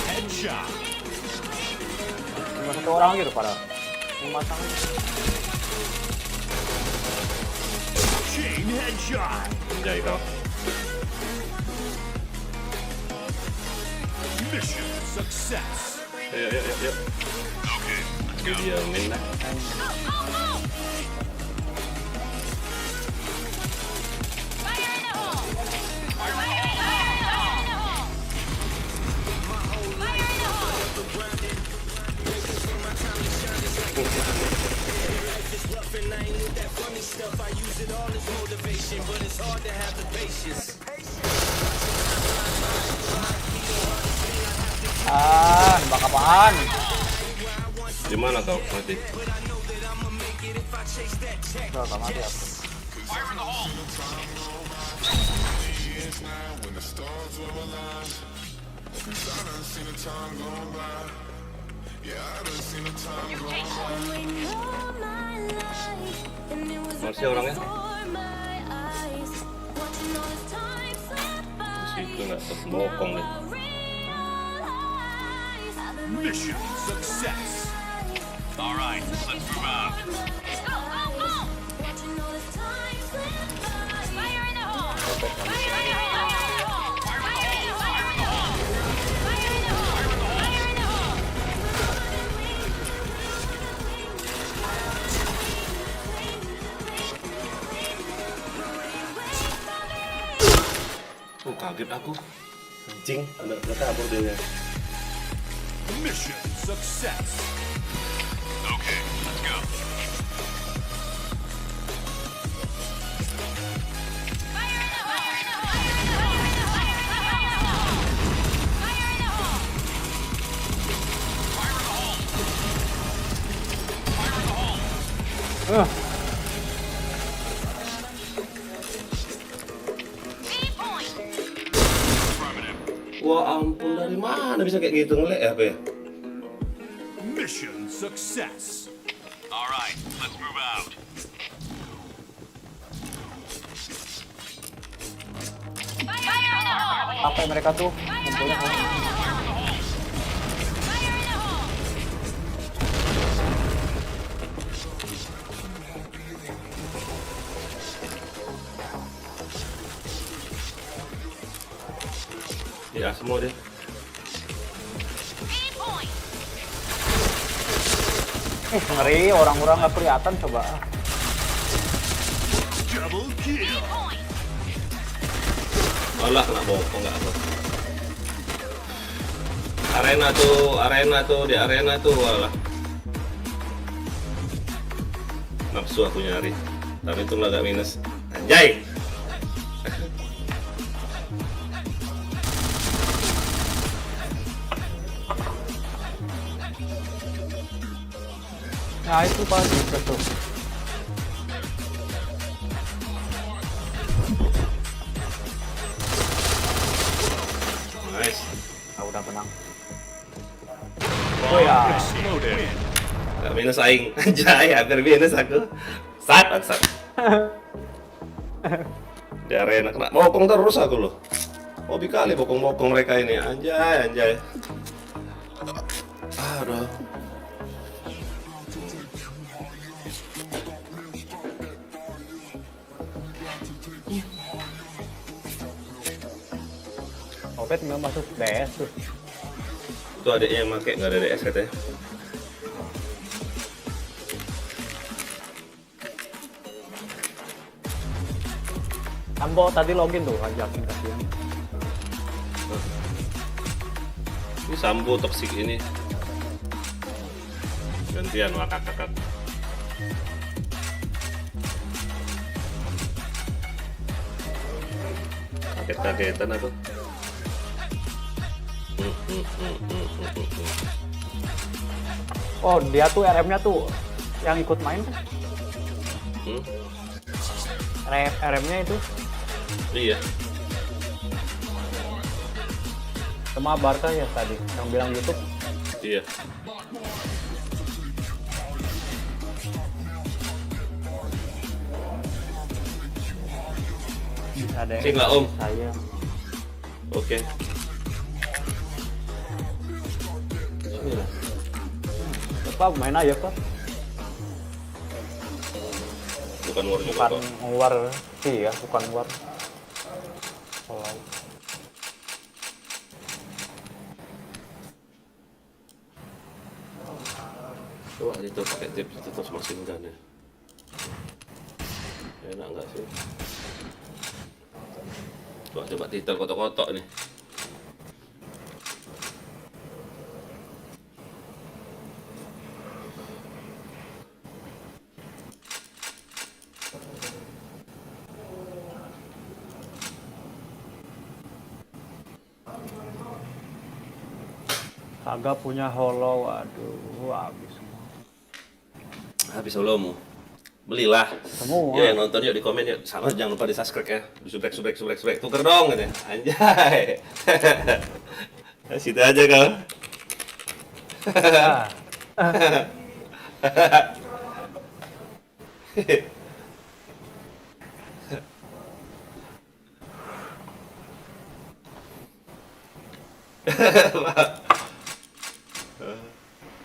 Headshot. Cuma satu orang gitu padahal. Yang masang aja. Chain headshot. Anjay kau. Mission success. Yuk. Okay, let's go. Diamin lah. Fire in the hole! Fire in the hole! Fire in the hole! Ah, nembak apaan? Di mana kau mati? Udah, gak mati aku. Fire in the hole. When the stars were aligned, 'cause I done seen the time go by. Yeah, I done seen the time go by. Masih orangnya? Situ nggak terbokong nih. Mission success. All right, let's move out. Fire in the hole! Fire in the hole! Fire in the hole! Fire in the hole! Fire in the hole! Fire in the hole! Kaget aku. Anjing, udah kabur dia. Mission success. Okay, let's go. Fire in the hole. Fire in the hole. Affirmative. Wah ampun, dari mana bisa kayak gitu ngelek ya, apa ya? Mission success. All right, let's move out. Apa mereka tuh? Kumpulnya. Ya semua deh. Ngeri, orang-orang nggak kelihatan coba. Double kill. Alah, kena bokong nggak apa. Arena tuh di arena tuh, alah. Nafsu aku nyari, tapi itu agak minus. Anjay. Nah itu pasti betul. Nice. Udah menang. Oh ya. Exploded. Gak minus aing. Anjay, hampir minus aku. Sat. Di arena kena bokong terus aku loh. Hobi kali bokong-bokong mereka ini. Anjay. Aduh. Opet nggak masuk DS tuh. Itu adiknya yang make, nggak ada DS katanya. Ambo tadi login tuh, ajakin kasihan. Ini Sambo toksik ini. Gantian kakak. Kaget-kagetan aku. Oh dia tuh RM-nya tuh yang ikut main kan? RM-nya itu Iya. sama Barca ya tadi yang bilang YouTube. Iya. Ada Sih nggak, Om? Saya. Oke. Bismillah. Apa main aja kok? Bukan war juga Bukan kok. war sih ya, bukan war. Oh. Coba itu pakai tips itu terus masukin gun ya. Enak nggak sih? Coba titel kotok-kotok nih. Kagak punya holo, waduh, habis semua. Habis solomu. Belilah. Semua. Ya, yang nonton yuk di komen yuk. Sama jangan lupa di subscribe ya. Di subrek. Tuker dong gitu. Anjay. Situ aja kau.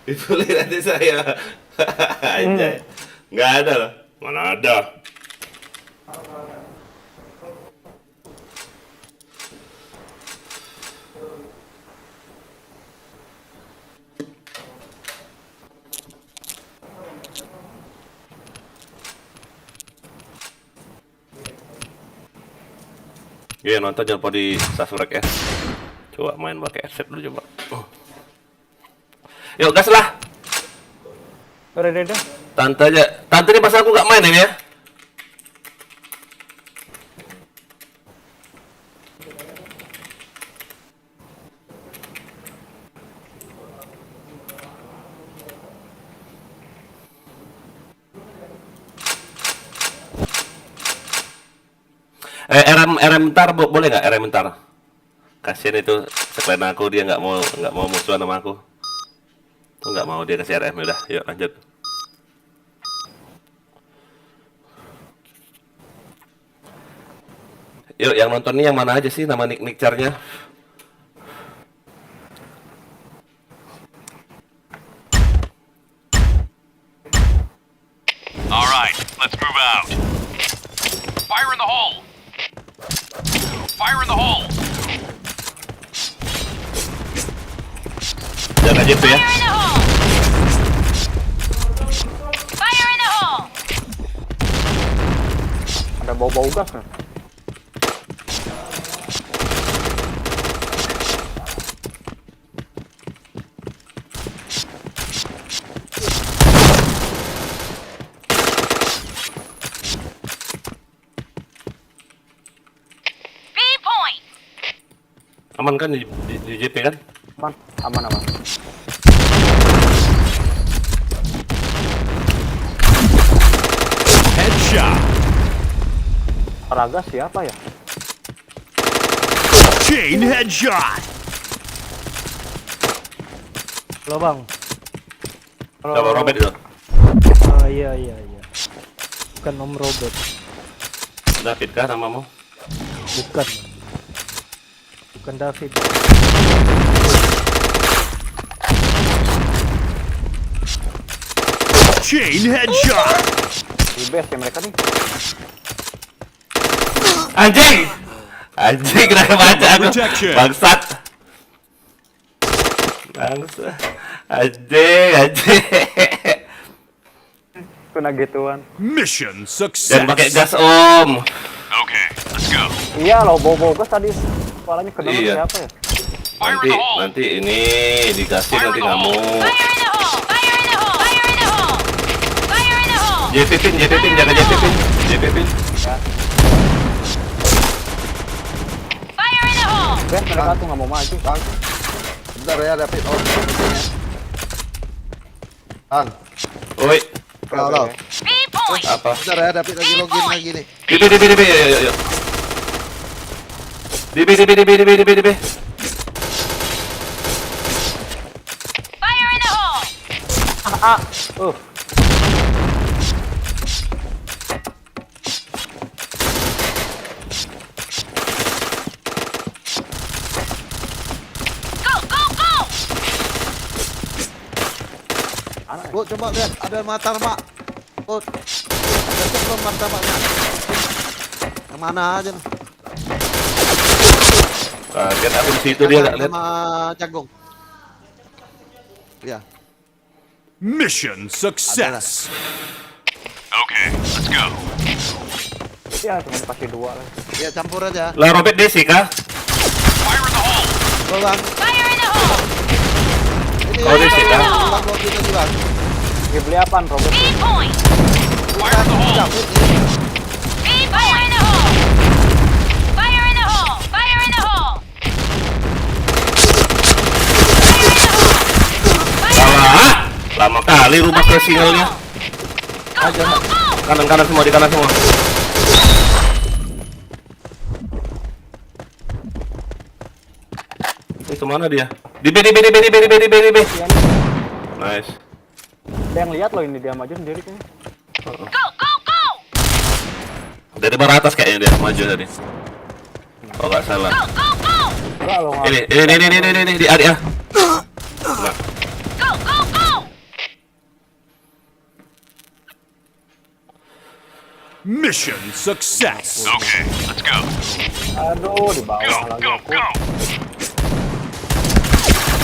Dibully nanti saya. Anjay. Nggak ada loh. Mana ada? Ya nonton jangan lupa di subscribe ya. Coba main pakai headset dulu coba. Yuk gas lah. Udah. Tante aja. Tante ini pas aku nggak main ini ya. RM bentar, boleh nggak RM bentar? Kasian itu sekalian aku, dia nggak mau musuhan sama aku. Tuh nggak mau dia kasih RM. Udah, yuk lanjut. Yuk yang nonton nih yang mana aja sih nama nick charnya? All right, let's move out. Fire in the hole. Fire in the hole. Jangan aja tuh ya. Fire in the hole! Fire in the hole! Ada bau-bau gas kan? B point! Aman kan di JP kan? Aman. Headshot. Raga siapa ya? Chain headshot. Halo bang. Coba Robert itu. Iya. Bukan Om Robert. David kah namamu? Bukan. Bukan David. Chain headshot. Di base ya mereka nih. Anjing kena kebaca aku. Protection. Bangsat. Anjing. Kena gituan. Mission success. Jangan pakai gas om. Okay, let's go. Iya loh, bau-bau gas tadi. Kepalanya kena Iya. siapa ya? Fire in the hole. Nanti ini dikasih nanti kamu. Fire in the hole! Fire in the hole! Fire in the hole! Fire in the hole! JP pin, jaga JP pin. Fire in the hole! Base mereka tuh nggak mau maju. Bentar ya, David. Oh, sepertinya. Bang, Oi, halo. B point! apa? Bentar ya, David lagi login lagi nih. DB, yuk. DB. Fire in the hole! Go! Bu, coba lihat, ada martabak. Bu, ada belum martabaknya? Yang mana aja nih? Kaget aku di situ dia nggak lihat. Sama jagung. Ya, Mission success. Okay, let's go. Ya cuma pasti 2 lah. ya campur aja. Lah Robert Desi kah? Fire in the hole. Lo bang, Fire in the hole! ini Oh, di sini, bang, ah. bang login lagi bang. Dia beli apaan, Robert? B point! Fire in the hole. David ini. B fire in the hole! Fire in the hole! Fire in the hole! Fire in the hole! Fire in the hole! Lama kali rumah ke sinyalnya. Go! Kanan semua, di kanan semua. Itu mana dia? Di B. Nice. Ada yang lihat loh ini dia maju sendiri kayaknya. Go! Dari barat atas kayaknya dia maju tadi. Oh nggak salah. Go! Enggak loh, nggak. Ini di area. Nah, Go! Mission success. Okay, let's go. Aduh, di bawah lagi aku.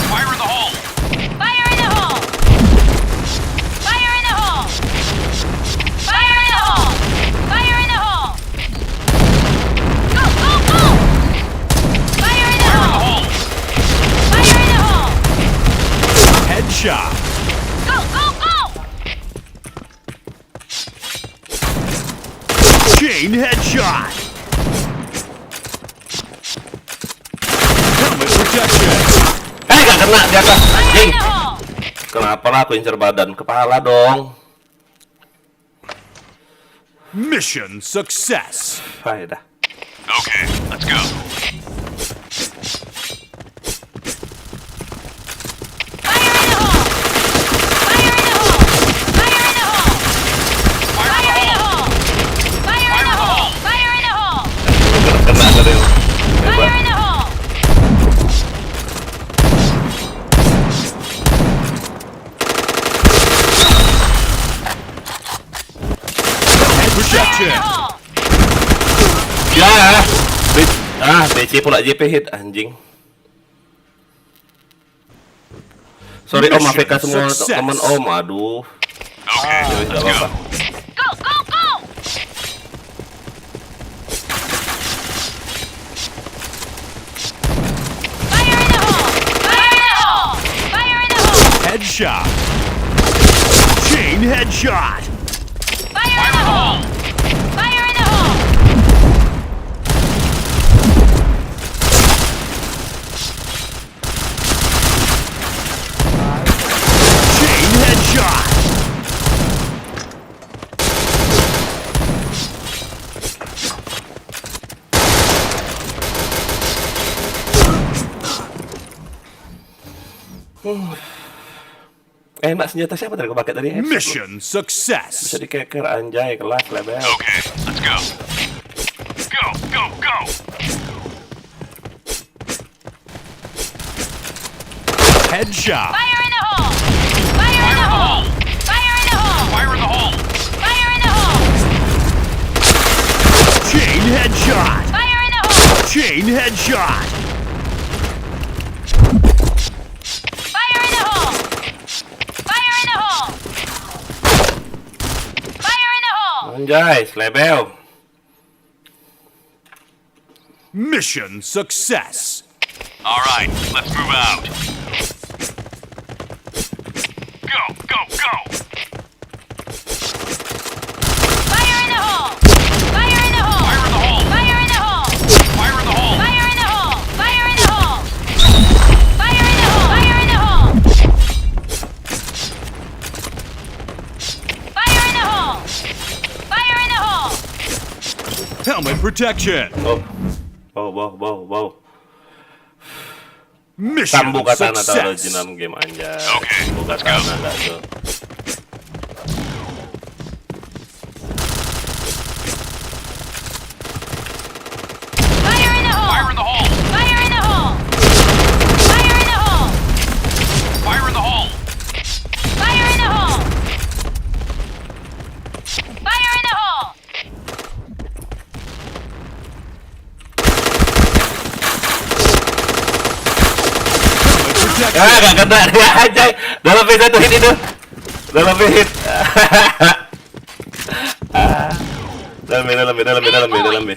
Fire in the hole. Fire in the hole! Fire in the hole! Fire in the hole! Fire in the hole! Go! Fire in the hole! Fire in the hole! Headshot. Go, go, go! Chain headshot. Helmet protection. Gak kena di atas, Fire anjing. in the hole! Kenapa lah aku incer badan? Kepala dong. Mission success. Hai dah. Okay, let's go. Fire in the hole! Fire in the hole! Fire in the hole! Fire in the hole! Fire in the hole! Fire in the hole! Kena tadi. Fire in the hole! Protection. hole! Ya. BC pula JP hit anjing. Sorry Om, AFK semua Success. teman Om. Aduh. Okay, Tidak let's go. apa-apa. Go, go, go! Fire in the hole! Fire in the hole! Fire in the hole! Headshot. Chain headshot. Fire in the hole! Fire in the hole! Chain headshot. Enak senjata siapa tadi aku pakai tadi? Headshot loh. Mission Bisa success. dikeker anjay, kelas level. Okay, let's go. Go, go, go. Headshot. Fire in the hole! Fire in the hole! Fire in the hole! Fire in the hole. Fire in the hole! Chain headshot. Fire in the hole! Chain headshot. Fire in the hole! Fire in the hole! Fire in the hole! Anjay, level. Mission success. All right, let's move out. Go, go, go. Fire in the hole! Fire in the hole! Fire in the hole. Fire in the hole! Fire in the hole. Fire in the hole! Fire in the hole! Fire in the hole! Fire in the hole! Fire in the hole! Fire in the hole! Helmet protection. Wow. Mission Sambu katana atau success. original game anjay. Okay, Sambu let's katana go. enggak tuh. Fire in the hole! Fire in the hole. Fire in the hole! Fire in the hole! Fire in the hole. Fire in the hole! Fire in the hole! Helmet protection. Gak kena dia anjay. Dalam hit satu hit itu. Dalam hit. Dalam B.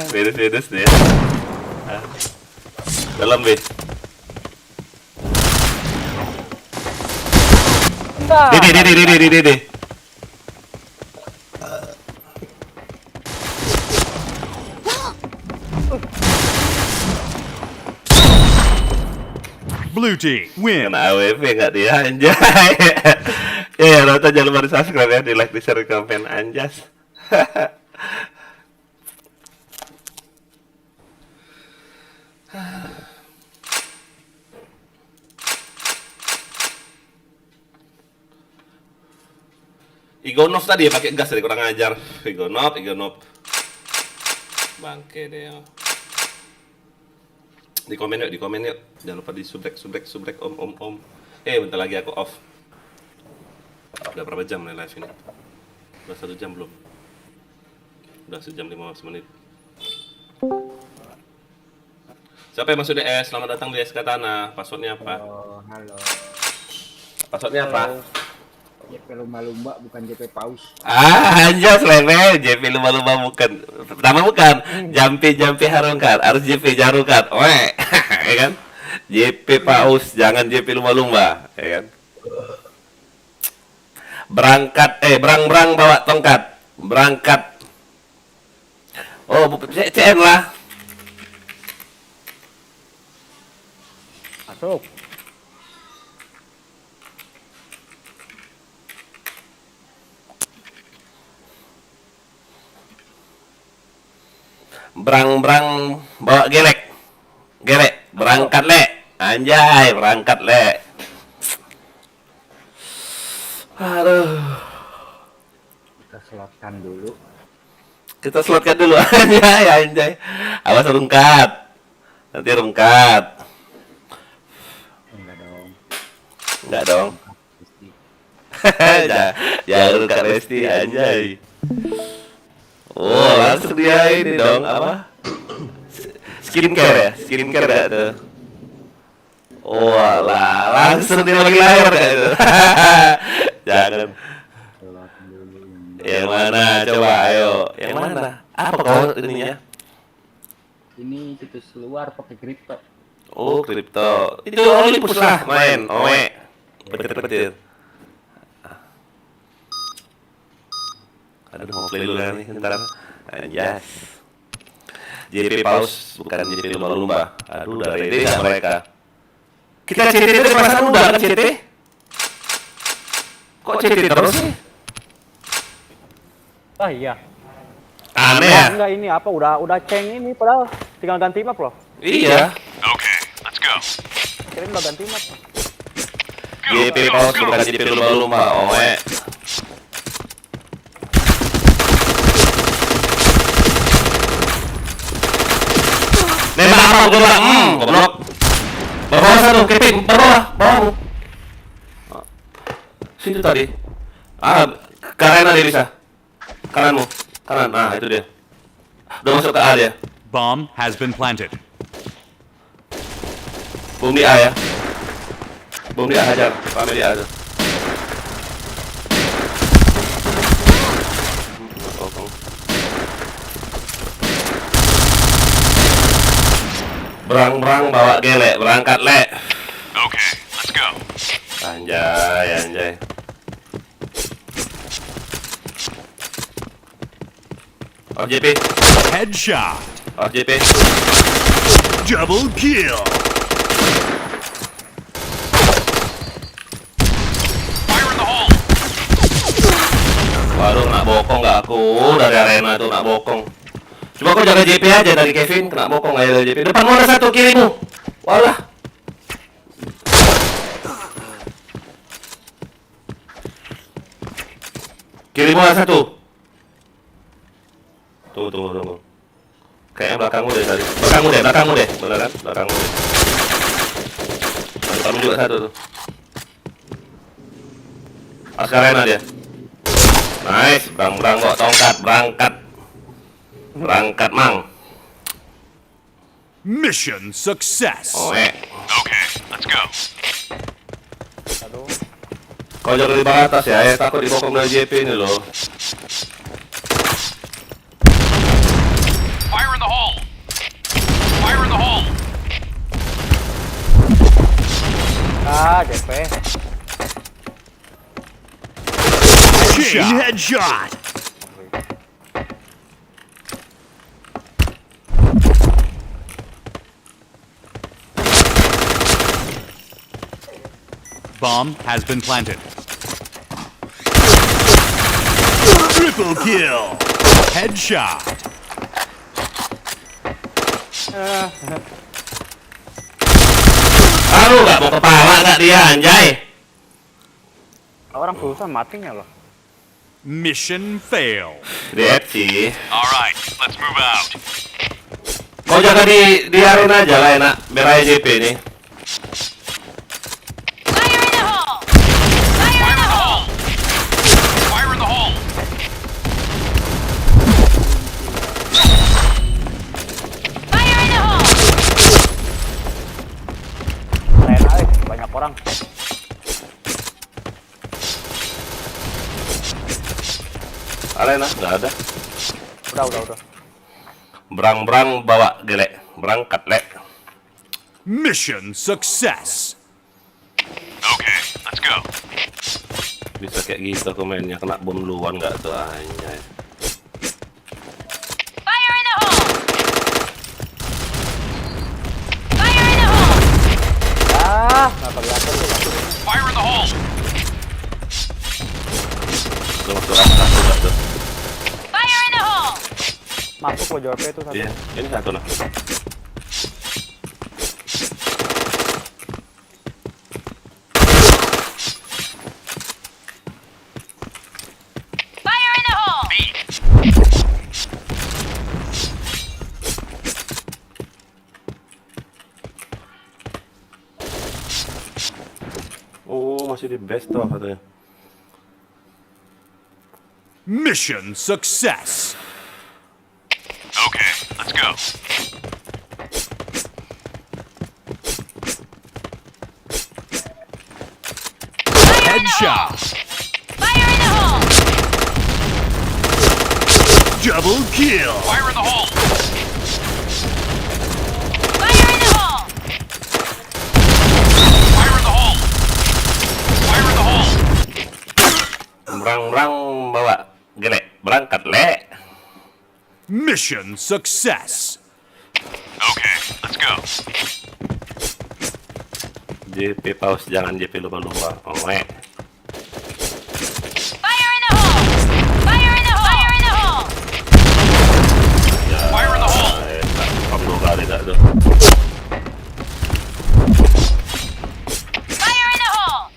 Beres dia. Dalam B. Dede. Blue team win. Kena AWP nggak dia anjay. Ya nonton jangan lupa di subscribe ya, di like, di share, di komen anjas. Igonov tadi ya pakai gas tadi kurang ajar. Igonov. Bangke deh. Di komen yuk. Jangan lupa di subrek om. Bentar lagi aku off. Udah berapa jam nih live ini? Udah 1 jam belum? Udah 1 jam 15 menit. Siapa yang masuk DS? Selamat datang di SK Tanah. Passwordnya apa? Halo. Passwordnya apa? JP lumba-lumba bukan JP paus. Anjas level JP lumba-lumba bukan. Pertama bukan. Jampi harungkan. Harus JP jarungkan. Weh, ya kan? JP paus, jangan JP lumba-lumba, ya kan? Berangkat, berang-berang bawa tongkat, berangkat. Oh, CN lah. Masuk. Berang-berang bawa gelek. Gelek, berangkat le. Anjay, berangkat le. Aduh. Kita slotkan dulu. Kita slotkan dulu anjay, anjay. Awas rungkat. Nanti rungkat. Enggak dong. Enggak dong. Pasti. Jangan rungkat Resti anjay. Oh, langsung dia ini dong, apa? Skincare ya? Skincare ya tuh. Oh, lah, langsung dia lagi lahir kayak itu. Jangan. Slot dulu. Yang mana? Coba, ayo. Yang mana? Apa kau ininya? Ini situs luar pakai kripto. Oh, kripto. Itu Olympus lah main. Oe. Petir-petir. Aduh, mau play dulu kan nih, ntar. Anjas. JP paus, bukan JP lumba-lumba. Aduh, udah ready nggak mereka? Kita CT itu perasaan udah kan CT? Kok CT terus sih? Ah iya. Aneh ya? Enggak ini apa udah ceng ini padahal tinggal ganti map loh. Iya. Okay, let's go. Kirain udah ganti map. JP paus, bukan JP lumba-lumba. Oe. Nembak apa goblok? Goblok. Bawah satu, Kevin, bawahmu. Situ tadi. Ke arena dia bisa. Kananmu, kanan. Nah, itu dia. Udah masuk ke A dia. Bomb has been planted. Bom di A ya. Bom di A hajar. Rame di A tuh. Berang-berang bawa gelek, berangkat le. Okay, let's go. Anjay, anjay. Off JP, Headshot. off JP. Double kill. Fire in the hole. Waduh, nak bokong gak aku dari arena tuh, nak bokong. Coba kau jaga JP aja dari Kevin, kena bokong aja dari JP. Depanmu ada satu, kirimu. Walah. Kirimu ada satu. Tunggu. Kayaknya belakangmu deh tadi. Belakangmu deh. Bener kan? Belakangmu deh. Depanmu juga satu tuh. Askarena dia. Nice, berang-berang kok tongkat, berangkat mang. Mission success. Oke. Okay, let's go. Aduh. Kau jaga di bawah atas ya, takut dibokong dari JP ini loh. Fire in the hole. Fire in the hole. Ah, JP. Chain headshot. Bomb has been planted. Triple kill. Headshot. Aduh, gak mau kepala gak dia, anjay. Orang susah matinya loh. Mission failed. Lihat sih. All right, let's move out. Kau jaga di arena aja lah enak, biar aja JP nih. Fire in the hole! Fire in the hole. Fire in the hole. Fire in the hole! Arena banyak orang. Arena nggak ada. Udah. Berang-berang bawa gelek, berangkat lek. Mission success. Okay, let's go. Bisa kayak gitu aku mainnya, kena bom duluan nggak tuh anjay. Fire in the hole! Fire in the hole! Ah, nggak kelihatan tuh. Fire in the hole. Tuh masuk satu nggak tuh? Fire in the hole! Masuk lo jawabnya itu satu. Iya, ini satu lah. Fire in the hole! Oh, masih di best tuh katanya. Mission success. Okay, let's go. Headshot. Fire in the hole! Double kill. Fire in the hole. Fire in the hole! Fire in the hole. Fire in the hole. Berang-berang bawa gelek, berangkat le. Mission success. Okay, let's go. JP pause, jangan JP lumba-lumba. Oleh. Fire in the hole! Fire in the hole! Fire in the hole! Fire in the hole. Tak dua kali tak tuh. Fire in the hole!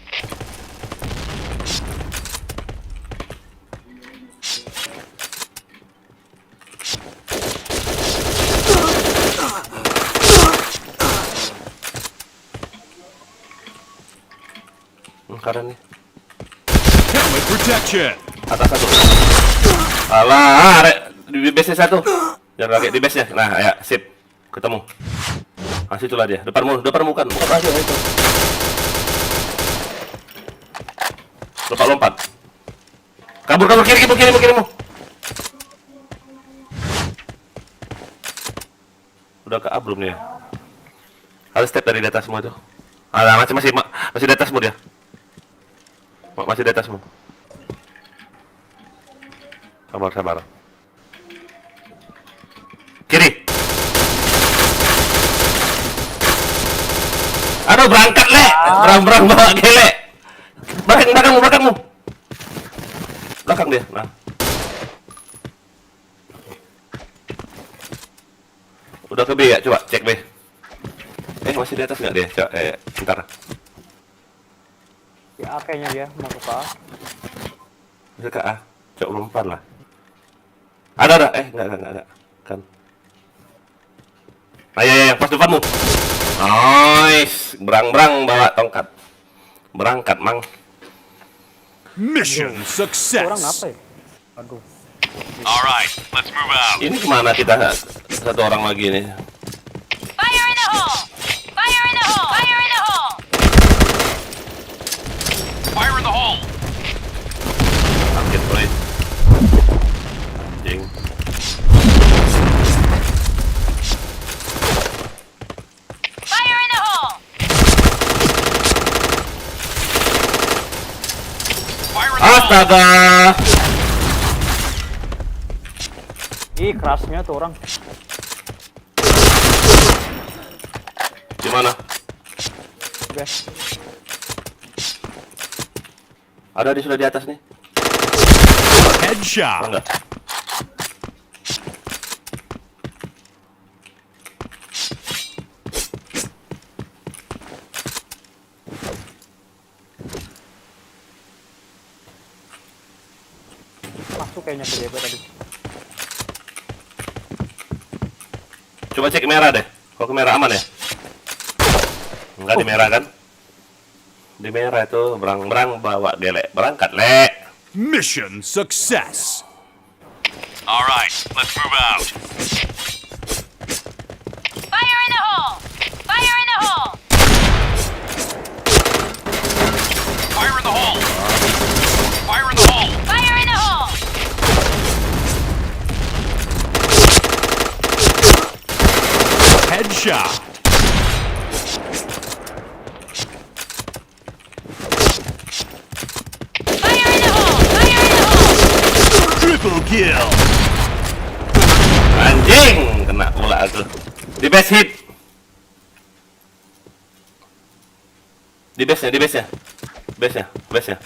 Karena nih. Helmet protection. Atas satu. Alah, di base satu. Jangan pakai di base nya. Nah, ya, sip. Ketemu. Ah, situlah dia. Depanmu kan. Bukan aja itu. Lompat. Kabur kirimu. Udah ke belum nih ya? Harus step dari di atasmu itu. Alah, masih di atasmu dia. Masih di atasmu. Sabar. Kiri. Aduh, berangkat le. Berang bawa gele. Belakangmu. Belakang dia. Nah. Udah ke B ya? Coba cek B. Masih di atas nggak dia? Coba, bentar. Ya, kayaknya dia mau ke A. Bisa ke A. Coba lompat lah. Ada. Enggak. Kan. Ya, pas depanmu. Nice. Berang bawa tongkat. Berangkat, Mang. Mission Orang success. apa ya? Aduh. Alright, let's move out. Ini kemana kita? Satu orang lagi nih. Fire in the hole! Fire in the hole! Fire in the hole! Fire in the hole. Sakit, boy. Anjing. Fire in the hole! Fire in the hole. Astaga. Ih, kerasnya tuh orang. Di mana? Oke. Ada di sudah di atas nih. Headshot. Enggak. Masuk kayaknya ke DP tadi. Coba cek merah deh. Kalau ke merah aman ya? Enggak di merah kan? Di merah itu berang bawa gelek. Berangkat, le. Mission success. Alright, let's move out. Fire in the hole! Fire in the hole! Fire in the hole. Fire in the hole. Fire in the hole! Headshot. kill. Anjing, kena pula aku. Di base hit. Di base-nya, di base-nya. Base-nya, base-nya.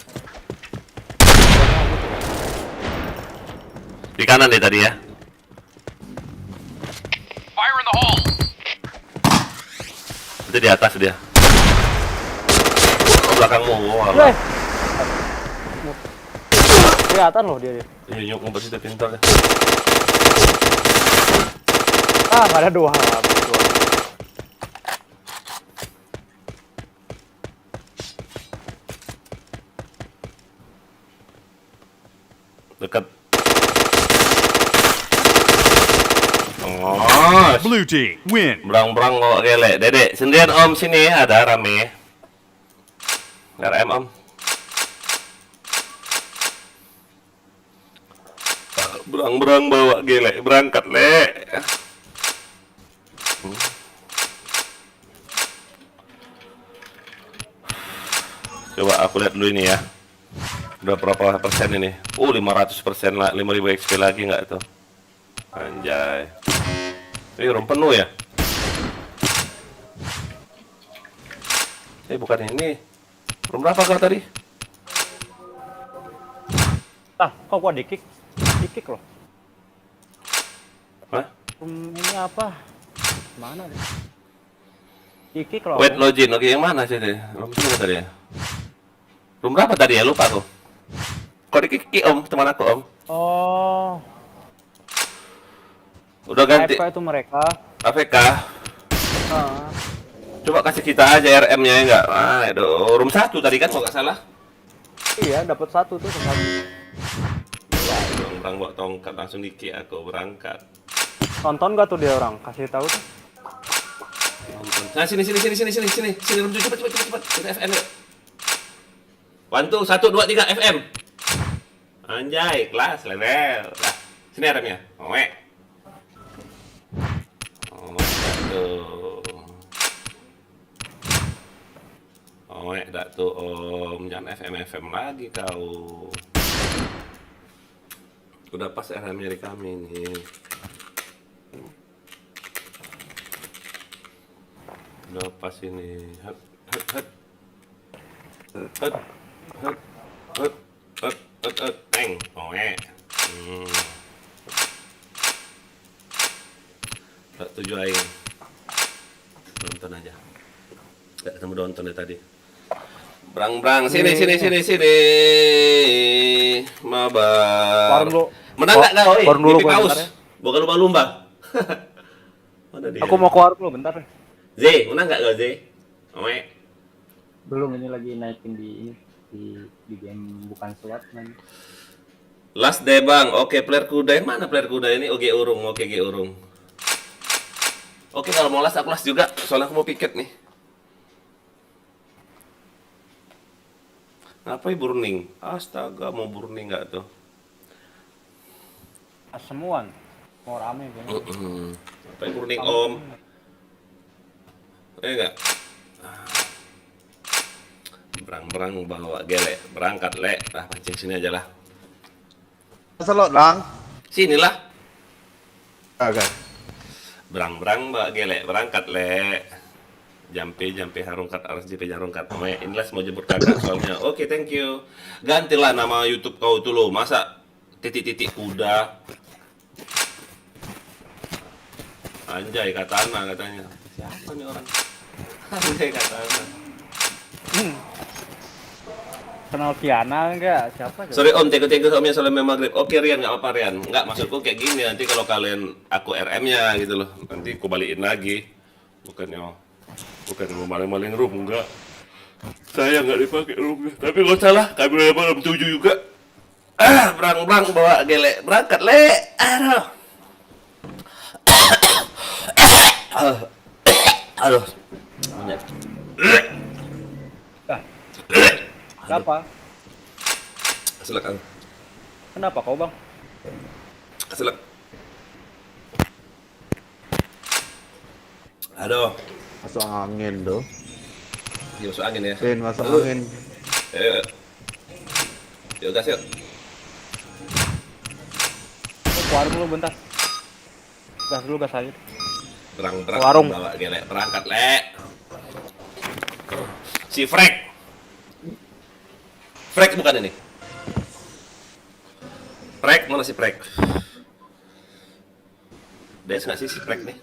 Di kanan deh tadi ya. Fire in the hole. Itu di atas dia. Oh, belakangmu. Wah. Weh. Kelihatan loh dia. Nyunyuk ngumpet situ pintar deh. Ah, nggak ada dua. Dekat. Oh, Blue team win. berang-berang bawa gelek. Dedek, sendirian om sini ada rame. RM om. Berang-berang bawa gelek, berangkat le. Coba aku lihat dulu ini ya. Udah berapa persen ini? 500% lah, 5000 XP lagi nggak tuh? Anjay. Ini room penuh ya? Bukan ini. Room berapa kau tadi? Ah, kok gua di-kick? Di-kick loh. Hah? Ini apa? Mana deh? Di-kick loh. Wait login, oke yang mana sih deh? Room sini tadi ya? Room berapa tadi ya? Lupa aku. Kok di-kick om, teman aku om? Oh, Udah ganti. AFK itu mereka. AFK. Ah. Coba kasih kita aja RM-nya ya enggak? Ah, aduh, room 1 tadi kan kalau nggak salah. Iya, dapat satu tuh sekali. Wah, orang bawa tongkat langsung di-kick aku berangkat. Nonton gak tuh dia orang? Kasih tahu tuh. Nonton. Nah, sini room 7 cepat. Kita FM yuk. 1 2 3 FM. Anjay, kelas level. Lah, sini RM-nya. Oke. Dak tuh om, jangan FM lagi kau. Udah pas RM-nya di kami nih. Udah pas ini. Teng. Tak tuju aing. Nonton aja. Gak ketemu nonton deh tadi. Brang, sini. Mabar. Warung lu. Menang nggak kau? Warung dulu Mimpi gua paus. bentar ya. Bukan lumba-lumba. Mana dia? Aku mau ke warung lu bentar. Z, menang nggak kau Z? Oke. Belum, ini lagi naikin di game bukan SWAT man. Last day bang. Oke, player kuda yang mana player kuda ini? Oke urung. Oke, kalau mau last aku last juga. Soalnya aku mau piket nih. Ngapain burning? Astaga, mau burning nggak tuh? Semuan. Mau rame kayaknya. Ngapain burning om? Enggak. Berang bawa gelek, berangkat le. Nah, pancing sini aja lah. Selok lang. Sinilah. Agak. Berang bawa gelek, berangkat le. Jampe harungkat RSJP harungkat. Inilah mau jemput kakak soalnya. Oke, thank you. Gantilah nama YouTube kau itu lo. Masa titik kuda. Anjay katana katanya. Siapa nih orang? Anjay katana. Kenal Kiana enggak? Siapa? Sorry om, tega-tega om yang salam maghrib. Oke Rian, nggak apa-apa Rian. Nggak, maksudku kayak gini, nanti kalau kalian aku RM-nya gitu loh. Nanti aku balikin lagi. Bukannya mau maling-maling room, enggak. Saya nggak dipakai roomnya. Tapi nggak salah, kami belum 7 juga. Berang bawa gelek, berangkat le. Aduh. Kenapa? Silakan. Kenapa kau bang? Silakan. Aduh. Masuk angin tuh. Masuk angin ya. Masuk angin. Yuk gas yuk. warung lu bentar. Gas dulu, gas aja. Terang-terang Warung. bawa gelek berangkat, Lek. Si Frek. Frek bukan ini. Frek, mana si Frek? Des nggak sih si Frek nih?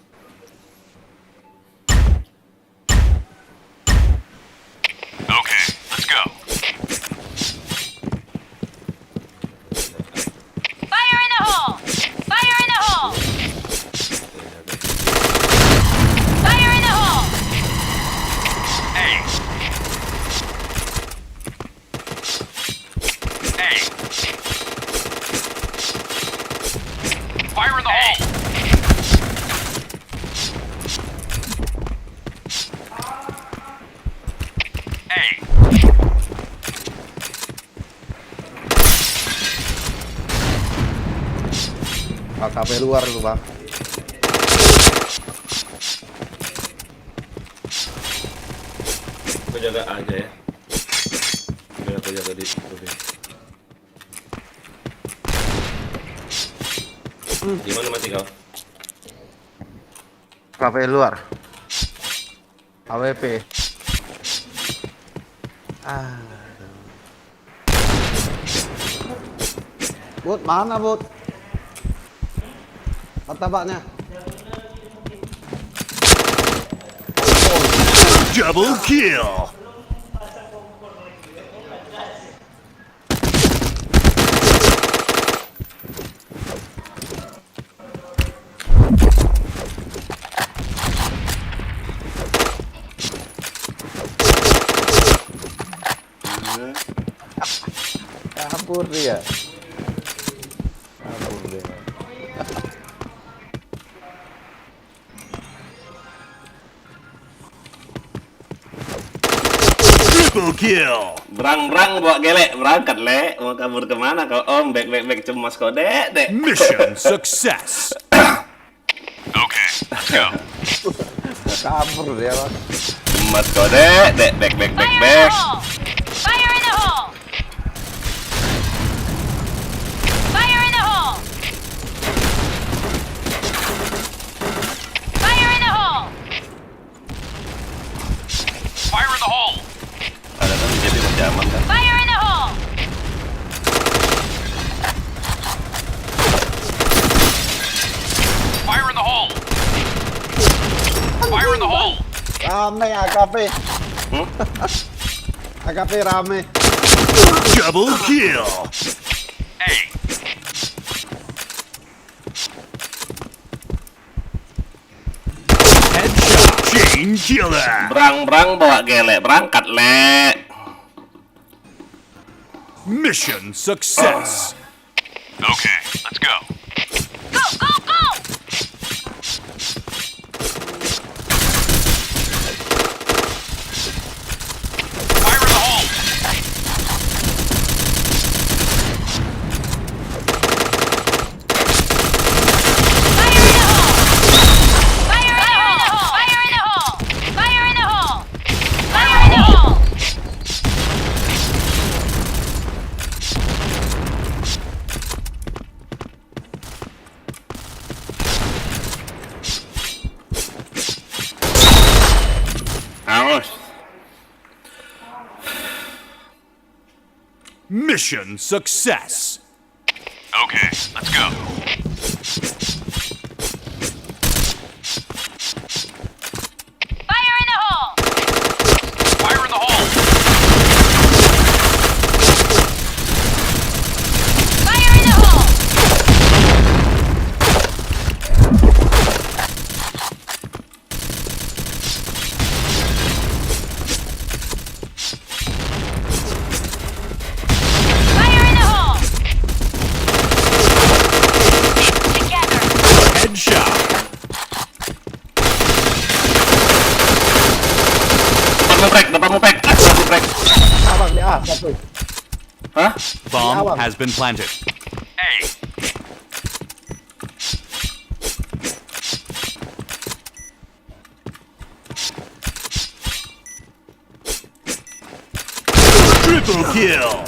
Okay, let's go. Fire in the hole! Fire in the hole! Fire in the hole! Hey. Hey. Fire in the hole. Hey. KKP luar lu, Bang. Aku jaga aja ya. Biar aku jaga di sini. Di mana mati kau? KKP luar. AWP. Bot, mana Bot? Martabaknya. Double kill. Kabur dia. Kabur dia. Triple kill. Berang-berang bawa gelek berangkat, Lek. Mau kabur kemana kau? Om, back cemas kau, Dek. Mission success. Okay, let's go. Kabur dia, Bang. Cemas kau, Dek. Back. Fire in the hole! Fire in the hole! Fire in the hole! Fire in the hole! Fire in the hole. Ada kan jadi masih aman kan? Fire in the hole! Fire in the hole. Fire in the hole. Rame AKP. AKP rame. Double kill. Hey. Headshot. Chain killer. Berang-berang bawa gelek berangkat, Lek. Mission success. Okay, let's go. Go, go, go! Fire in the hole. Fire in the hole! Fire in the hole! Fire in the hole! Fire in the hole! Fire in the hole! Awas. Mission success. Okay, let's go. Fire in the hole! Fire in the hole. Fire in the hole! Fire in the hole! Together! Headshot. Depanmu, Pek. Depanmu, Pek. Abang di A satu. Hah? Bomb has been planted. Hey. Triple kill.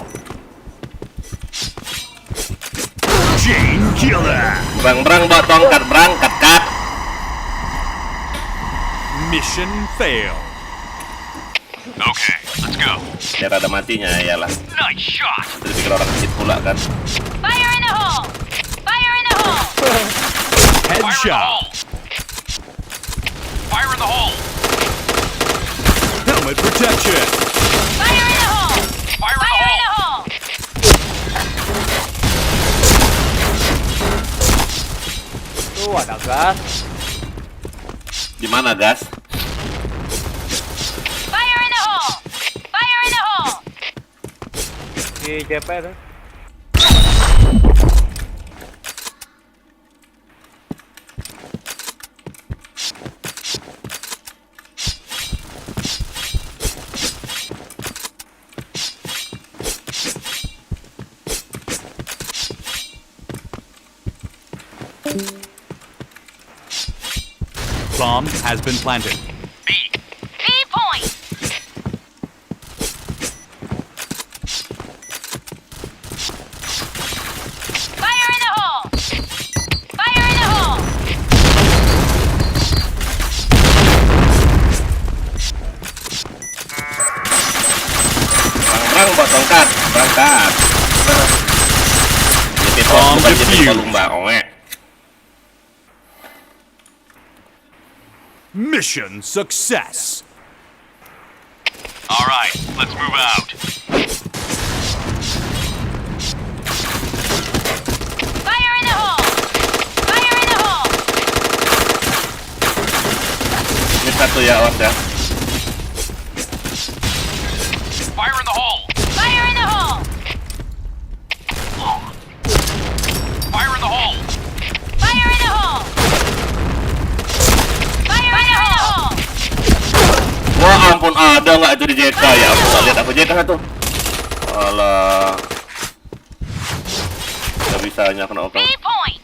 Chain killer. Berang bawa tongkat, berangkat kat. Mission failed. Okay, let's go. Biar ada matinya, iyalah. Nice shot. Jadi pikir orang kecil pula kan. Fire in the hole! Fire in the hole! Headshot. Fire in the hole. Helmet protection. Fire in the hole! Fire in the Fire in hole. the hole! Tuh ada gas. Di mana, gas? Fire in the hole! Fire in the hole! Di JP tuh. Bomb has been planted. B. B point! Fire in the hole! Fire in the hole! Berang bawa tongkat, berangkat. Jadi Bomb bukan jadi defused. lumba, oek. Mission success. All right, let's move out. Fire in the hole! Fire in the hole! Ini satu ya, awas ya. Fire in the hole. Fire in the hole! Fire in the hole. Fire in the hole! Fire in the hole! Wah ampun, ada nggak itu di JK ya? Aku nggak lihat apa JK tuh. Alah, nggak bisa hanya kena orang. B point!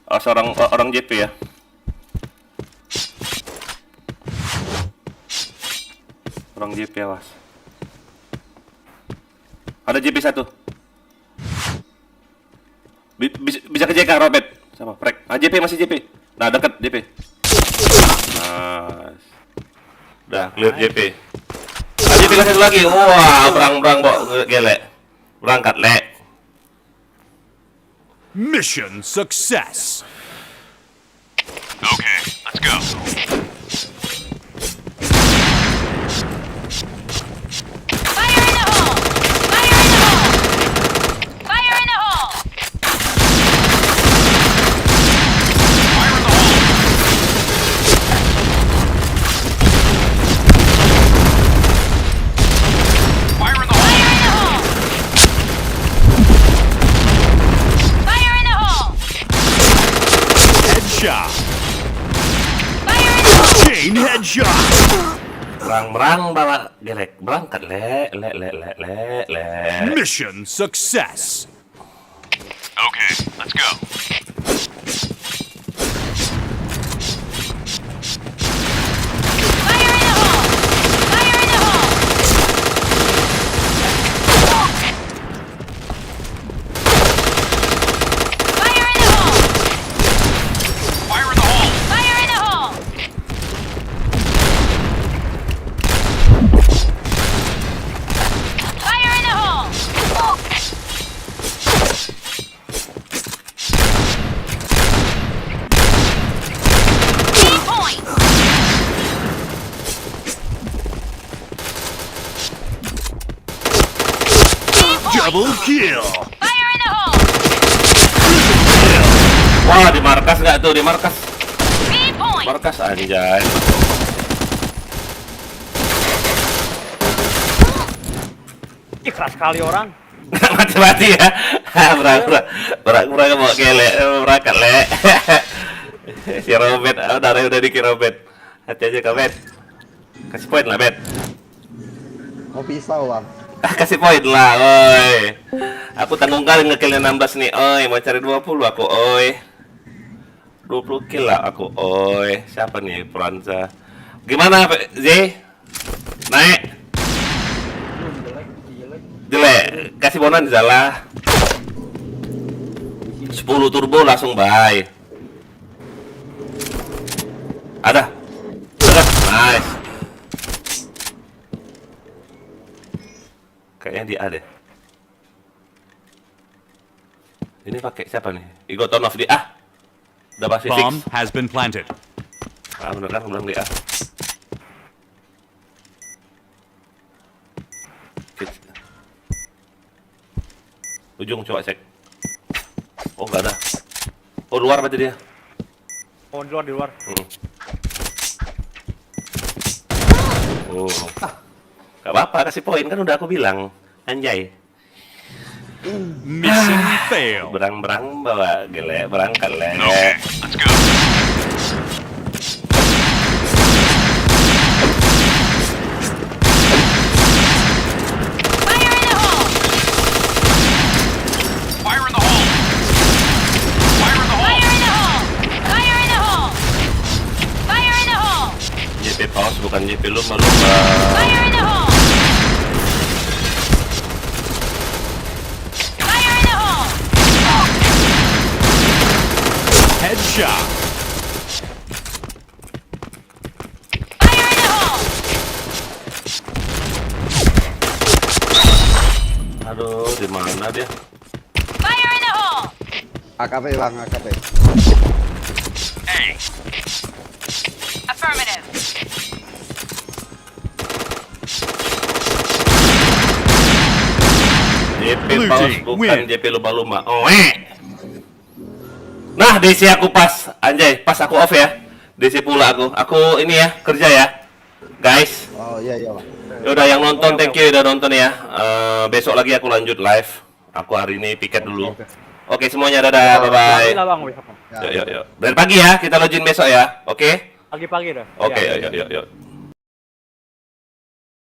Oh, orang JP ya. Orang JP, awas. Ada JP satu. Bisa ke JK, Robert. Sama, Prek. Ah, JP masih JP. Nah, dekat JP. Nice. Udah, clear JP. Ah, JP kasih lagi. Wah, berang bawa gelek. Berangkat, lek. Mission success. Okay, let's go. Fire in the hole! Fire in the hole! Fire in the hole! Fire in the hole. Fire in the hole. Fire in the hole! Fire in the hole! Headshot. Fire in the hole! Chain headshot. Berang bawa gelek. Berangkat, lek. Mission success. Okay, let's go. Fire in the hole! Fire in the hole! Fire in the hole! Fire in the hole. Fire in the hole! Fire in the hole! B point! B point! Double kill. Fire in the hole! Wah, di markas nggak tuh? Di markas. B point! Markas, anjay. Ih, keras sekali orang. Mati-mati ya. Berang bawa gelek. Berangkat, lek. Si Robert, udah dikira Robert. Hati aja kau, Bet. Kasih poin lah, Bet. Mau pisau, Bang. Kasih poin lah, oi. Aku tanggung kali nge-killnya 16 nih, oi. Mau cari 20 aku, oi. 20 kill lah aku, oi. Siapa nih, Franza? Gimana, Z? Naik? Jelek. Kasih bonan salah. 10 turbo langsung buy. Ada. Nice. Kayaknya dia ada. Ini pakai siapa nih? Igo turn off di A. Udah pasti Bomb fix. has been planted. Ah, bener kan? Bilang di A. Ujung coba cek. Oh, nggak ada. Oh, luar berarti dia. Oh, di luar, di luar. Oh. Gak apa-apa, kasih poin kan udah aku bilang. Anjay. Mission failed. Berang-berang bawa gele, berangkat le. Okay, let's go. Fire in the hole! Fire in the hole. Fire in the hole. Fire in the hole! Fire in the hole! Fire in the hole! JP pause bukan JP lumba-lumba. Fire in the hole! Fire in the hole! Headshot. Fire in the hole! Aduh, di mana dia? Fire in the hole! AKP bang, AKP. A. Affirmative. JP Blue pause team, bukan win. JP lumba-lumba. Oh, Nah, DC aku pas. Anjay, pas aku off ya. DC pula aku. Aku ini ya, kerja ya. Guys. Oh iya iya bang. Yaudah yang nonton, thank you udah nonton ya. Besok lagi aku lanjut live. Aku hari ini piket dulu. Oke semuanya, dadah, bye bye. Lah bang, besok. Yuk. Dari pagi ya, kita login besok ya. Oke? Pagi-pagi dah. Oke, Iya. yuk.